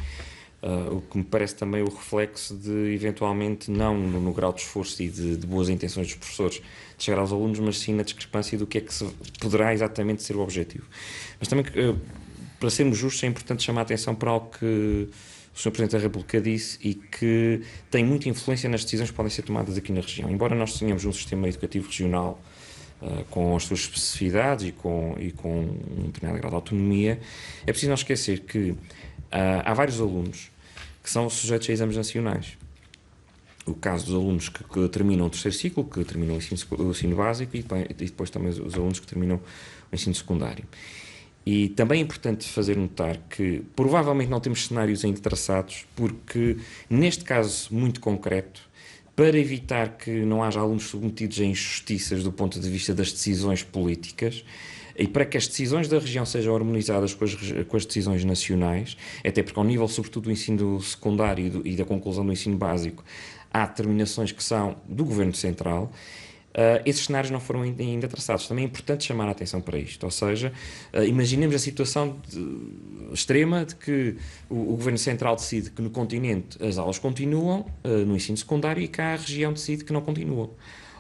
O que me parece também o reflexo de, eventualmente, não no grau de esforço e de boas intenções dos professores de chegar aos alunos, mas sim na discrepância do que é que poderá exatamente ser o objetivo. Mas também, para sermos justos, é importante chamar a atenção para algo que o Sr. Presidente da República disse e que tem muita influência nas decisões que podem ser tomadas aqui na região. Embora nós tenhamos um sistema educativo regional com as suas especificidades e com um determinado grau de autonomia, é preciso não esquecer que há vários alunos que são sujeitos a exames nacionais. O caso dos alunos que terminam o 3º ciclo, que terminam o ensino básico e depois também os alunos que terminam o ensino secundário. E também é importante fazer notar que provavelmente não temos cenários ainda traçados, porque neste caso muito concreto, para evitar que não haja alunos submetidos a injustiças do ponto de vista das decisões políticas, e para que as decisões da região sejam harmonizadas com as decisões nacionais, até porque ao nível, sobretudo, do ensino secundário e da conclusão do ensino básico, há determinações que são do Governo Central, esses cenários não foram ainda traçados. Também é importante chamar a atenção para isto, ou seja, imaginemos a situação extrema de que o Governo Central decide que no continente as aulas continuam no ensino secundário e cá a região decide que não continuam.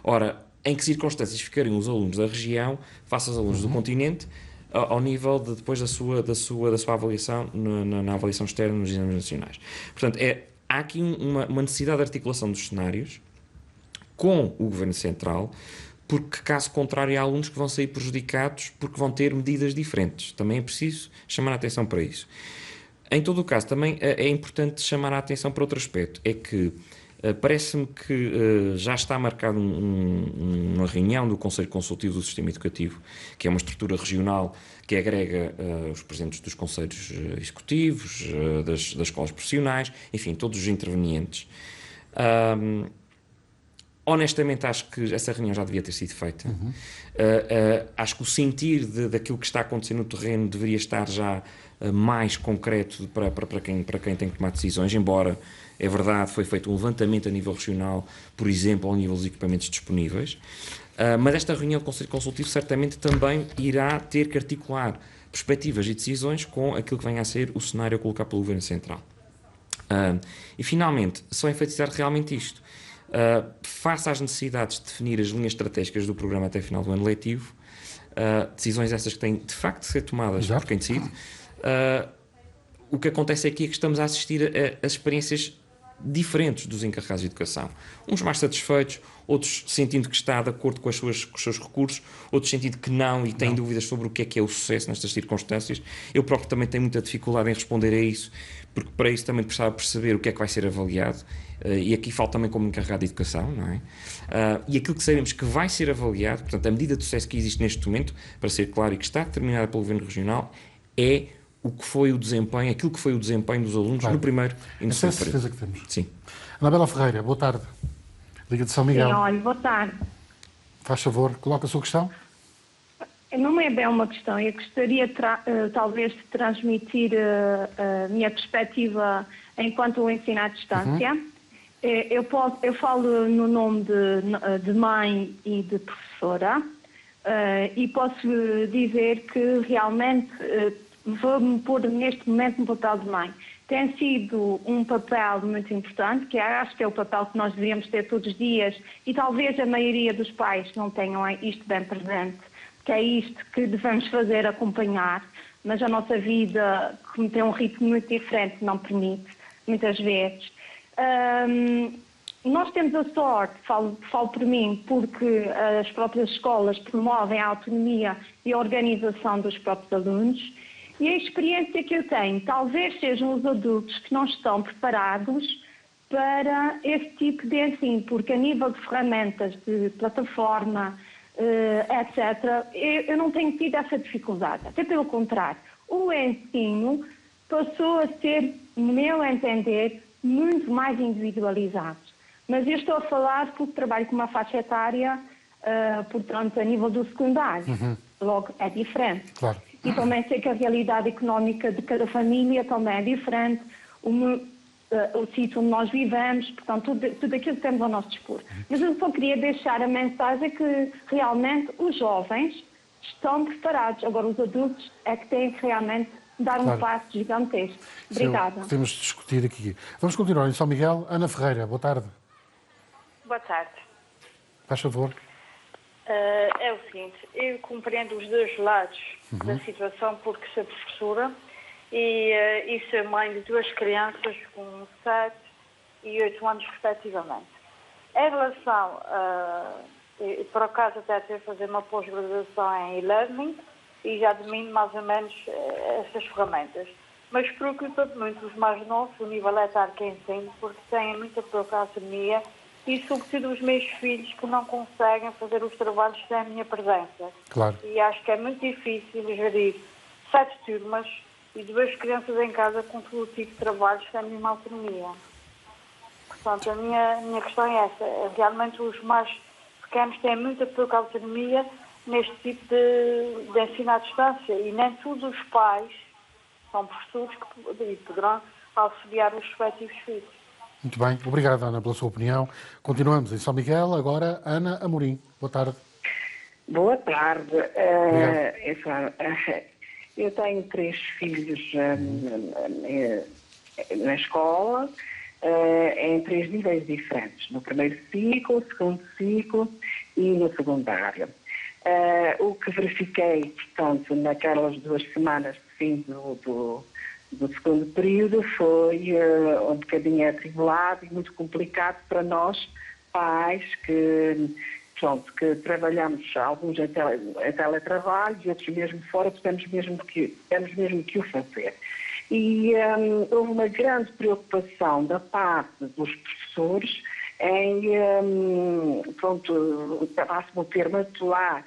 Ora, em que circunstâncias ficariam os alunos da região face aos alunos do continente ao nível depois da sua avaliação na avaliação externa nos exames nacionais? Portanto, há aqui uma necessidade de articulação dos cenários com o Governo Central, porque caso contrário há alunos que vão sair prejudicados porque vão ter medidas diferentes. Também é preciso chamar a atenção para isso. Em todo o caso, também é importante chamar a atenção para outro aspecto, é que parece-me que já está marcada uma reunião do Conselho Consultivo do Sistema Educativo, que é uma estrutura regional que agrega os presidentes dos conselhos executivos, das escolas profissionais, enfim, todos os intervenientes. Honestamente, acho que essa reunião já devia ter sido feita. Acho que o sentir daquilo que está a acontecer no terreno deveria estar já mais concreto para quem tem que tomar decisões, embora, é verdade, foi feito um levantamento a nível regional, por exemplo, ao nível dos equipamentos disponíveis. Mas esta reunião do Conselho Consultivo certamente também irá ter que articular perspectivas e decisões com aquilo que venha a ser o cenário a colocar pelo Governo Central. E, finalmente, só enfatizar realmente isto. Face às necessidades de definir as linhas estratégicas do programa até o final do ano letivo, decisões essas que têm de facto de ser tomadas por quem decide, o que acontece aqui é que estamos a assistir a experiências diferentes dos encarregados de educação. Uns mais satisfeitos, outros sentindo que está de acordo com os seus recursos, outros sentindo que não e têm dúvidas sobre o que é o sucesso nestas circunstâncias. Eu próprio também tenho muita dificuldade em responder a isso, porque para isso também precisava perceber o que é que vai ser avaliado, e aqui falo também como encarregado de educação, não é? E aquilo que sabemos que vai ser avaliado, portanto, a medida de sucesso que existe neste momento, para ser claro, e que está determinada pelo Governo Regional, é o que foi o desempenho, aquilo que foi o desempenho dos alunos no primeiro e no segundo período. Essa é a certeza que temos. Sim. Anabela Ferreira, boa tarde. Liga de São Miguel. Sim, olha, boa tarde. Faz favor, coloca a sua questão. Não é bem uma questão, eu gostaria talvez de transmitir a minha perspectiva enquanto o ensino à distância. Eu falo no nome de mãe e de professora, e posso dizer que realmente vou-me pôr neste momento no papel de mãe. Tem sido um papel muito importante, que acho que é o papel que nós devíamos ter todos os dias, e talvez a maioria dos pais não tenham isto bem presente, que é isto que devemos fazer, acompanhar, mas a nossa vida, como tem um ritmo muito diferente, não permite, muitas vezes. Nós temos a sorte, falo por mim, porque as próprias escolas promovem a autonomia e a organização dos próprios alunos, e a experiência que eu tenho, talvez sejam os adultos que não estão preparados para esse tipo de ensino, porque a nível de ferramentas, de plataforma, etc., eu não tenho tido essa dificuldade. Até pelo contrário, o ensino passou a ser, no meu entender, muito mais individualizado. Mas eu estou a falar porque trabalho com uma faixa etária, portanto, a nível do secundário. Logo, é diferente. Claro. E também sei que a realidade económica de cada família também é diferente, o sítio onde nós vivemos, portanto, tudo aquilo que temos ao nosso dispor. Mas eu só queria deixar a mensagem que realmente os jovens estão preparados. Agora, os adultos é que têm que realmente dar um passo gigantesco. Obrigada. Temos de discutir aqui. Vamos continuar em São Miguel. Ana Ferreira, boa tarde. Boa tarde. Faz favor. É o seguinte, eu compreendo os dois lados da situação, porque sou professora e sou mãe de duas crianças com 7 e 8 anos, respectivamente. Em relação, por acaso até estou a fazer uma pós-graduação em e-learning e já domino mais ou menos estas ferramentas. Mas preocupa-me muito os mais novos, o nível etário que ensino, porque têm muita pouca autonomia e, sobretudo, os meus filhos que não conseguem fazer os trabalhos sem a minha presença. Claro. E acho que é muito difícil gerir 7 turmas e 2 crianças em casa com todo tipo de trabalhos sem a minha autonomia. Portanto, a minha questão é essa. Realmente, os mais pequenos têm muita pouca autonomia neste tipo de ensino à distância e nem todos os pais são professores que poderão auxiliar os respectivos filhos. Muito bem, obrigado, Ana, pela sua opinião. Continuamos em São Miguel, agora Ana Amorim. Boa tarde. Boa tarde. Eu tenho 3 filhos na escola, em 3 níveis diferentes, no primeiro ciclo, no segundo ciclo e no secundário. O que verifiquei, portanto, naquelas 2 semanas de fim do segundo período foi um bocadinho atribulado e muito complicado para nós, pais, que trabalhamos, alguns em teletrabalho e outros mesmo fora, temos mesmo que o fazer. E houve uma grande preocupação da parte dos professores em, passo-me o termo, atuar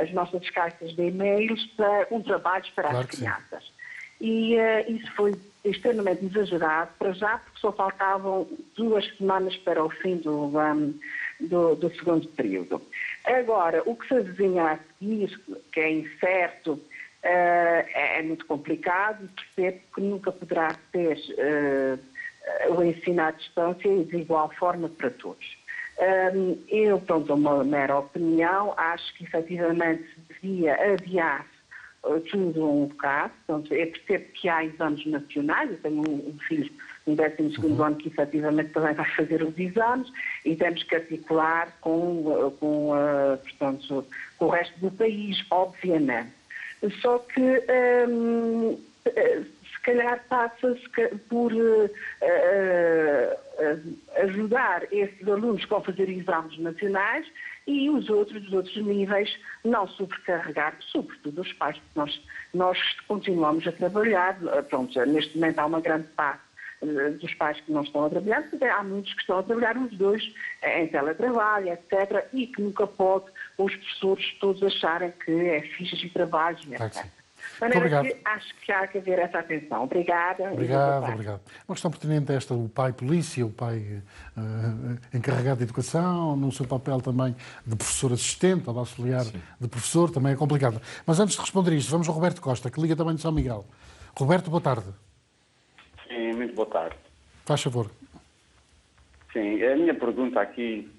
as nossas caixas de e-mails com trabalhos para as crianças. E isso foi extremamente exagerado, para já, porque só faltavam 2 semanas para o fim do segundo período. Agora, o que se avizinha a seguir, que é incerto, é muito complicado e percebo que nunca poderá ser o ensino à distância e de igual forma para todos. Eu, pronto, uma mera opinião, acho que efetivamente devia adiar tudo um bocado. Portanto, eu percebo que há exames nacionais, eu tenho um filho no 12º ano que efetivamente também vai fazer os exames e temos que articular portanto, com o resto do país, obviamente. Só que se calhar passa-se por ajudar esses alunos que vão fazer exames nacionais e os outros níveis não sobrecarregar, sobretudo os pais, porque nós continuamos a trabalhar. Pronto, neste momento há uma grande parte dos pais que não estão a trabalhar, porque há muitos que estão a trabalhar os dois em teletrabalho, etc., e que nunca pode os professores todos acharem que é fichas e trabalhos, etc. De maneira que acho que há que haver essa atenção. Obrigada. Obrigado. Uma questão pertinente esta, o pai polícia, o pai encarregado de educação, no seu papel também de professor assistente, ou auxiliar de professor, também é complicado. Mas antes de responder isto, vamos ao Roberto Costa, que liga também de São Miguel. Roberto, boa tarde. Sim, muito boa tarde. Faz favor. Sim, a minha pergunta aqui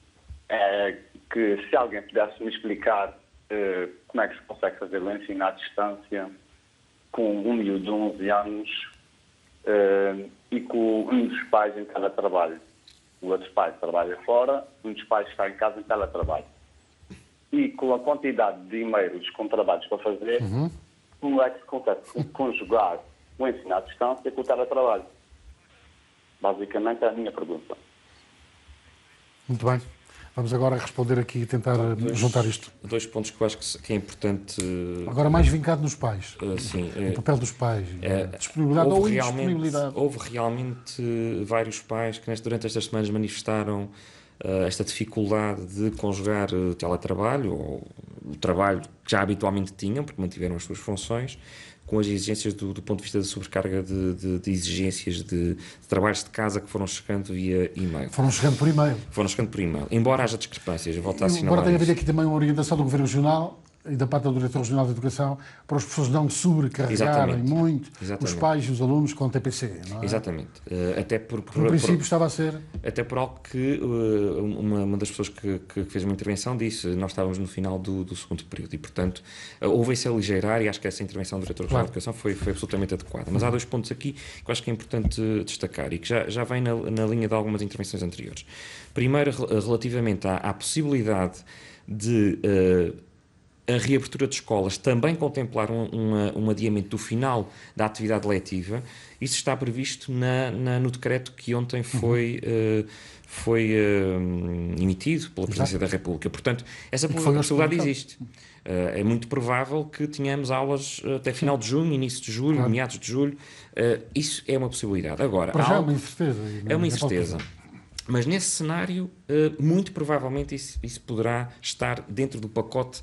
é que se alguém pudesse me explicar como é que se consegue fazer o ensino à distância com um miúdo de 11 anos e com um dos pais em teletrabalho. O outro pai trabalha fora, um dos pais está em casa em teletrabalho. E com a quantidade de e-mails com trabalhos para fazer, como é que se consegue conjugar o ensino à distância com o teletrabalho? Basicamente é a minha pergunta. Muito bem. Vamos agora responder aqui e tentar juntar isto. 2 pontos que eu acho que é importante... Agora mais vincado nos pais. Sim. O papel dos pais. Disponibilidade ou indisponibilidade. Houve realmente vários pais que durante estas semanas manifestaram esta dificuldade de conjugar teletrabalho, ou o trabalho que já habitualmente tinham, porque mantiveram as suas funções, com as exigências do ponto de vista da sobrecarga de exigências de trabalhos de casa que foram chegando via e-mail. Foram chegando por e-mail. Embora haja discrepâncias, eu volto a assinalar. Embora tenha havido aqui também uma orientação do Governo Regional e da parte do Diretor Regional de Educação para os professores não sobrecarregarem muito os pais e os alunos com TPC, não é? Exatamente. Até por princípio estava a ser... Até por algo que uma das pessoas que fez uma intervenção disse, nós estávamos no final do segundo período e, portanto, houve esse aligeirar e acho que essa intervenção do Diretor Regional de Educação foi absolutamente adequada. Mas há 2 pontos aqui que eu acho que é importante destacar e que já vem na linha de algumas intervenções anteriores. Primeiro, relativamente à possibilidade de... a reabertura de escolas também contemplar um adiamento do final da atividade letiva. Isso está previsto no decreto que ontem foi emitido pela Presidência da República. Portanto, essa possibilidade existe. É muito provável que tenhamos aulas até final de junho, início de julho, meados de julho. Isso é uma possibilidade. Agora, para já é uma incerteza. É uma incerteza. Mas nesse cenário, muito provavelmente isso poderá estar dentro do pacote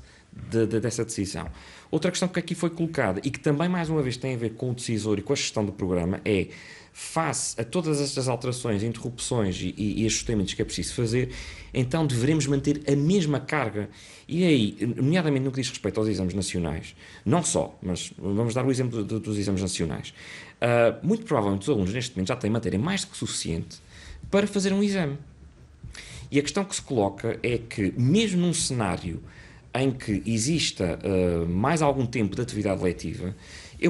dessa decisão. Outra questão que aqui foi colocada e que também mais uma vez tem a ver com o decisor e com a gestão do programa é, face a todas estas alterações, interrupções e ajustamentos que é preciso fazer, então deveremos manter a mesma carga. E aí, nomeadamente no que diz respeito aos exames nacionais, não só, mas vamos dar o exemplo dos exames nacionais, muito provavelmente os alunos neste momento já têm matéria mais do que suficiente para fazer um exame. E a questão que se coloca é que, mesmo num cenário em que exista mais algum tempo de atividade letiva,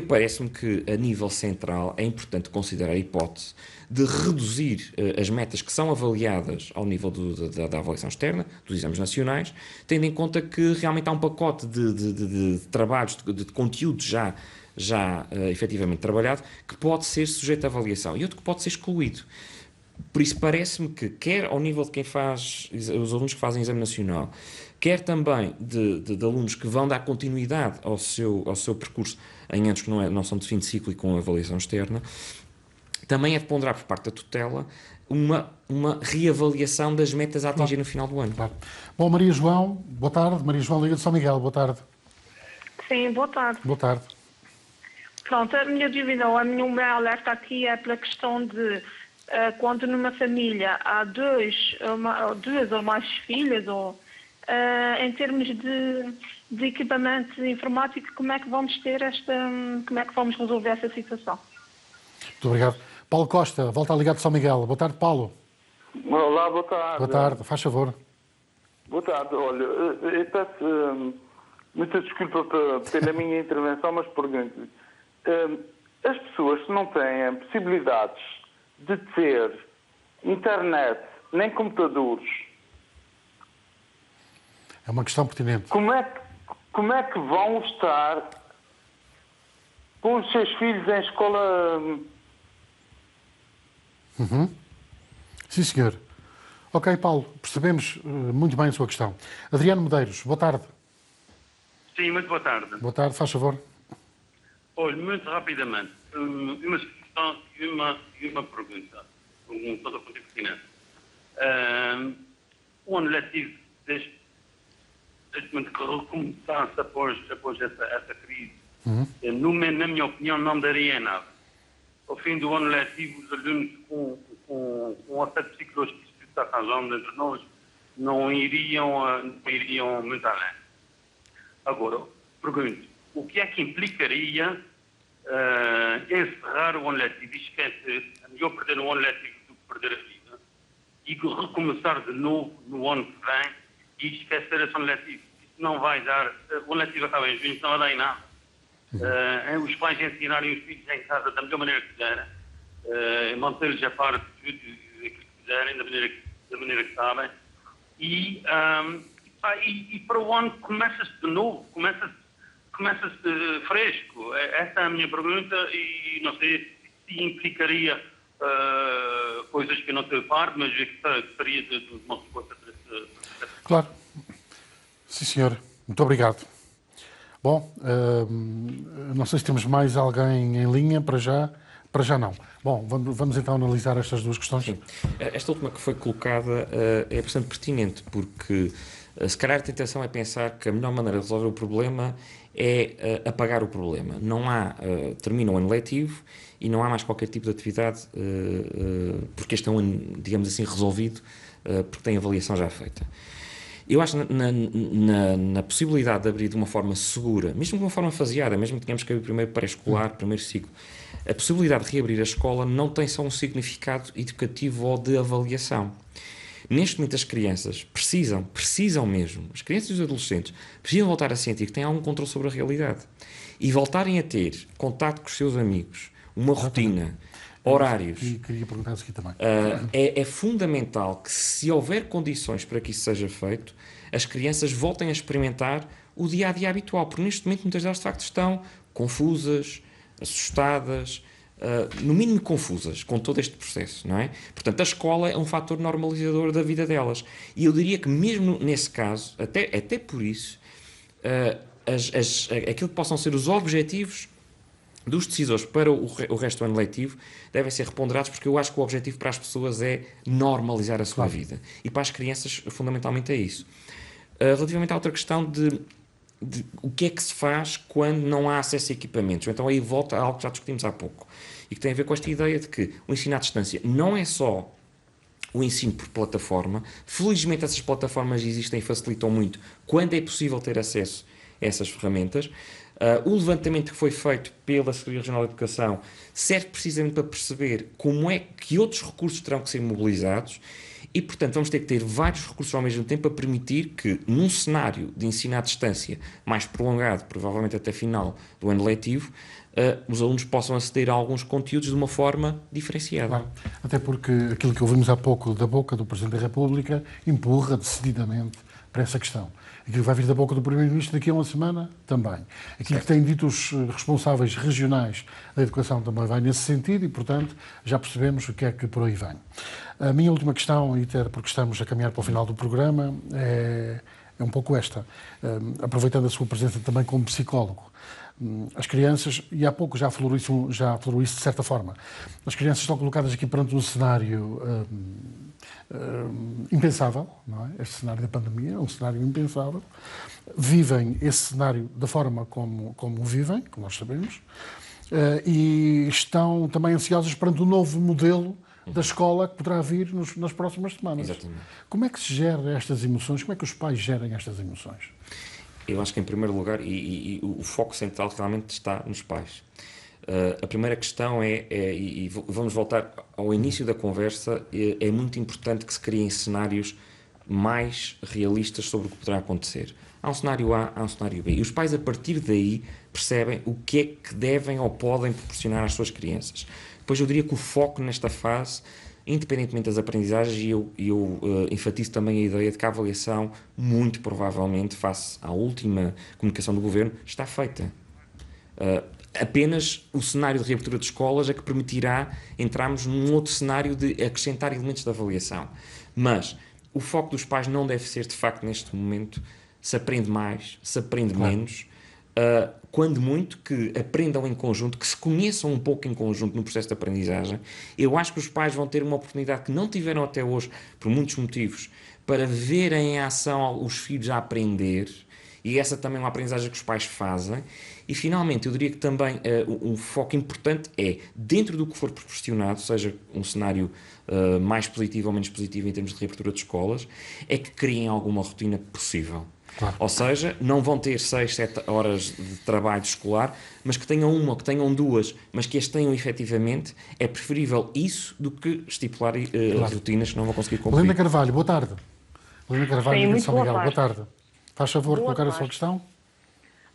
parece-me que a nível central é importante considerar a hipótese de reduzir as metas que são avaliadas ao nível da avaliação externa, dos exames nacionais, tendo em conta que realmente há um pacote de trabalhos, de conteúdos já efetivamente trabalhado, que pode ser sujeito a avaliação e outro que pode ser excluído. Por isso parece-me que, quer ao nível de quem faz, os alunos que fazem exame nacional, quer também de alunos que vão dar continuidade ao seu percurso em anos que não são de fim de ciclo e com avaliação externa, também é de ponderar por parte da tutela uma reavaliação das metas a atingir no final do ano. Bom, Maria João, boa tarde. Maria João, Liga de São Miguel, boa tarde. Sim, boa tarde. Boa tarde. Pronto, a minha dúvida, ou o meu alerta aqui é pela questão de quando numa família há duas ou mais filhas, ou em termos de equipamento informático, como é que vamos como é que vamos resolver essa situação? Muito obrigado. Paulo Costa, volta a ligar de São Miguel. Boa tarde, Paulo. Olá, boa tarde. Boa tarde, faz favor. Boa tarde, olha, eu peço muita desculpa pela minha intervenção, mas pergunto, as pessoas que não têm possibilidades de ter internet nem computadores, é uma questão pertinente. Como é que vão estar com os seus filhos em escola? Sim, senhor. Ok, Paulo, percebemos muito bem a sua questão. Adriano Medeiros, boa tarde. Sim, muito boa tarde. Boa tarde, faz favor. Olha, muito rapidamente, uma questão e uma pergunta, com todo o conteúdo pertinente. O ano letivo, desde momento que recomeçasse após essa crise, na minha opinião, não daria nada. Ao fim do ano letivo, os alunos com um aspecto psicológico que está causando entre nós não iriam muito além. Agora, pergunto, o que é que implicaria encerrar o ano letivo e esquecer, é melhor perder o ano letivo do que perder a vida, e recomeçar de novo no ano que vem e esquecer esse ano letivo? Isso não vai dar, o ano letivo acaba em junho, isso não vai dar em nada. Os pais ensinarem os filhos em casa da melhor maneira que quiserem, manter-lhes a par de tudo que quiserem, da maneira que sabem, e para o ano começa-se de novo, começa-se fresco. Essa é a minha pergunta, e não sei se implicaria coisas que eu não estou a par, mas que estaria de uma resposta para esse. Claro. Sim, senhor. Muito obrigado. Bom, não sei se temos mais alguém em linha para já. Para já não. Bom, vamos então analisar estas duas questões. Sim. Esta última que foi colocada é bastante pertinente, porque se calhar a tentação é pensar que a melhor maneira de resolver o problema é apagar o problema. Não há, termina o ano letivo e não há mais qualquer tipo de atividade, porque este é um ano, digamos assim, resolvido, porque tem avaliação já feita. Eu acho na possibilidade de abrir de uma forma segura, mesmo de uma forma faseada, mesmo que tenhamos que abrir primeiro pré-escolar, primeiro ciclo, a possibilidade de reabrir a escola não tem só um significado educativo ou de avaliação. Neste momento as crianças precisam mesmo, as crianças e os adolescentes, precisam voltar a sentir que têm algum controle sobre a realidade e voltarem a ter contato com os seus amigos, uma rotina, horários. E queria perguntar isso aqui também. É fundamental que, se houver condições para que isso seja feito, as crianças voltem a experimentar o dia-a-dia habitual, porque neste momento muitas delas de facto estão confusas, assustadas, no mínimo confusas com todo este processo, não é? Portanto, a escola é um fator normalizador da vida delas. E eu diria que mesmo nesse caso, até por isso, aquilo que possam ser os objetivos dos decisores para o resto do ano letivo devem ser reponderados, porque eu acho que o objetivo para as pessoas é normalizar a sua vida. E para as crianças, fundamentalmente, é isso. Relativamente à outra questão de o que é que se faz quando não há acesso a equipamentos. Então aí volta a algo que já discutimos há pouco e que tem a ver com esta ideia de que o ensino à distância não é só o ensino por plataforma. Felizmente essas plataformas existem e facilitam muito quando é possível ter acesso a essas ferramentas. O levantamento que foi feito pela Secretaria Regional de Educação serve precisamente para perceber como é que outros recursos terão que ser mobilizados. E, portanto, vamos ter que ter vários recursos ao mesmo tempo para permitir que, num cenário de ensino à distância mais prolongado, provavelmente até final do ano letivo, os alunos possam aceder a alguns conteúdos de uma forma diferenciada. Claro. Até porque aquilo que ouvimos há pouco da boca do Presidente da República empurra decididamente para essa questão. Aquilo que vai vir da boca do Primeiro-Ministro daqui a uma semana, também. Aquilo que têm dito os responsáveis regionais da educação também vai nesse sentido e, portanto, já percebemos o que é que por aí vem. A minha última questão, e até porque estamos a caminhar para o final do programa, é um pouco esta. Aproveitando a sua presença também como psicólogo, as crianças, e há pouco já falou isso de certa forma, as crianças estão colocadas aqui perante um cenário impensável, não é? Este cenário da pandemia é um cenário impensável. Vivem esse cenário da forma como o vivem, como nós sabemos, e estão também ansiosos perante o novo modelo da escola que poderá vir nas próximas semanas. Exatamente. Como é que se gera estas emoções? Como é que os pais gerem estas emoções? Eu acho que, em primeiro lugar, e o foco central realmente está nos pais. A primeira questão e vamos voltar ao início da conversa, é muito importante que se criem cenários mais realistas sobre o que poderá acontecer. Há um cenário A, há um cenário B. E os pais, a partir daí, percebem o que é que devem ou podem proporcionar às suas crianças. Depois, eu diria que o foco nesta fase, independentemente das aprendizagens, e eu enfatizo também a ideia de que a avaliação, muito provavelmente, face à última comunicação do Governo, está feita. Apenas o cenário de reabertura de escolas é que permitirá entrarmos num outro cenário de acrescentar elementos de avaliação. Mas o foco dos pais não deve ser, de facto, neste momento, se aprende mais, se aprende menos, quando muito que aprendam em conjunto, que se conheçam um pouco em conjunto no processo de aprendizagem. Eu acho que os pais vão ter uma oportunidade que não tiveram até hoje, por muitos motivos, para verem em ação os filhos a aprender, e essa também é uma aprendizagem que os pais fazem. E, finalmente, eu diria que também um foco importante é, dentro do que for proporcionado, seja um cenário mais positivo ou menos positivo em termos de reabertura de escolas, é que criem alguma rotina possível. Claro. Ou seja, não vão ter 6, 7 horas de trabalho escolar, mas que tenham uma, que tenham duas, mas que as tenham efetivamente. É preferível isso do que estipular rotinas que não vão conseguir cumprir. Helena Carvalho, boa tarde. Helena Carvalho, de São Miguel, boa tarde. tarde. Faz favor de colocar a sua questão.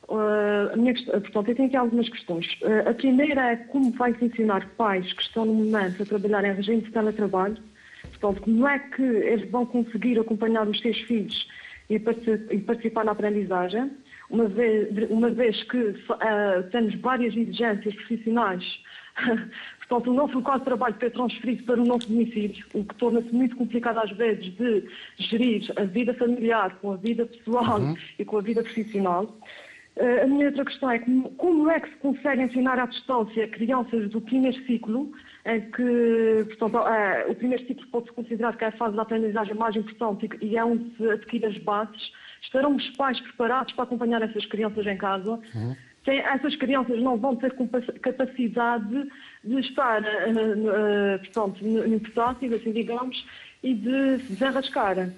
A minha questão, portanto, eu tenho aqui algumas questões. A primeira é como vai-se ensinar pais que estão no momento a trabalhar em regime de teletrabalho. Portanto, como é que eles vão conseguir acompanhar os seus filhos e participar na aprendizagem, uma vez que temos várias exigências profissionais. Portanto, o nosso local de trabalho foi transferido para o nosso domicílio, o que torna-se muito complicado às vezes de gerir a vida familiar com a vida pessoal e com a vida profissional. A minha outra questão é como é que se consegue ensinar à distância crianças do primeiro ciclo, em que, portanto, o primeiro ciclo pode-se considerar que é a fase da aprendizagem mais importante e é onde se adquire as bases. Estarão os pais preparados para acompanhar essas crianças em casa? Essas crianças não vão ter capacidade de estar, portanto, no portátil, assim digamos, e de se desenrascar.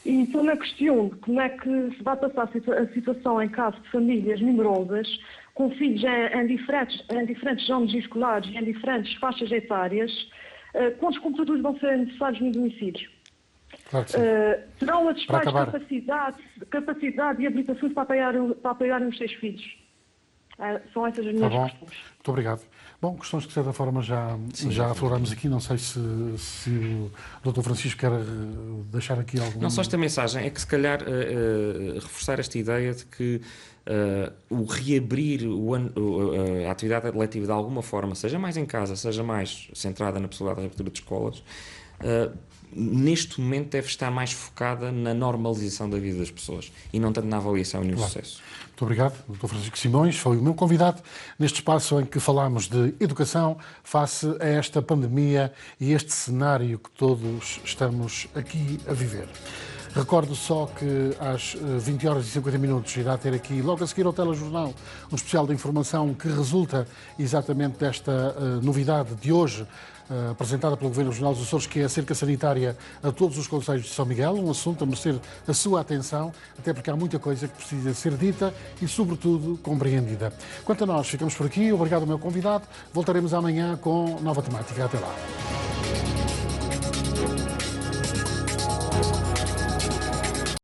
E então eu questiono como é que se vai passar a situação em caso de famílias numerosas, com filhos em diferentes zonas escolares e em diferentes faixas etárias, quantos computadores vão ser necessários no domicílio? Claro que sim. Terão esses pais capacidade e habilitações para apoiar os seus filhos? São essas as minhas questões. Muito obrigado. Bom, questões que de certa forma já afloramos aqui. Não sei se o Dr. Francisco quer deixar aqui algum... Não só esta mensagem, é que se calhar reforçar esta ideia de que o reabrir a atividade letiva de alguma forma, seja mais em casa, seja mais centrada na possibilidade de reabertura de escolas, neste momento deve estar mais focada na normalização da vida das pessoas e não tanto na avaliação e no sucesso. Muito obrigado, Dr. Francisco Simões. Foi o meu convidado neste espaço em que falámos de educação face a esta pandemia e este cenário que todos estamos aqui a viver. Recordo só que às 20 horas e 50 minutos irá ter aqui, logo a seguir ao telejornal, um especial de informação que resulta exatamente desta novidade de hoje, apresentada pelo Governo Regional dos Açores, que é a cerca sanitária a todos os concelhos de São Miguel, um assunto a merecer a sua atenção, até porque há muita coisa que precisa ser dita e, sobretudo, compreendida. Quanto a nós, ficamos por aqui. Obrigado ao meu convidado. Voltaremos amanhã com nova temática. Até lá.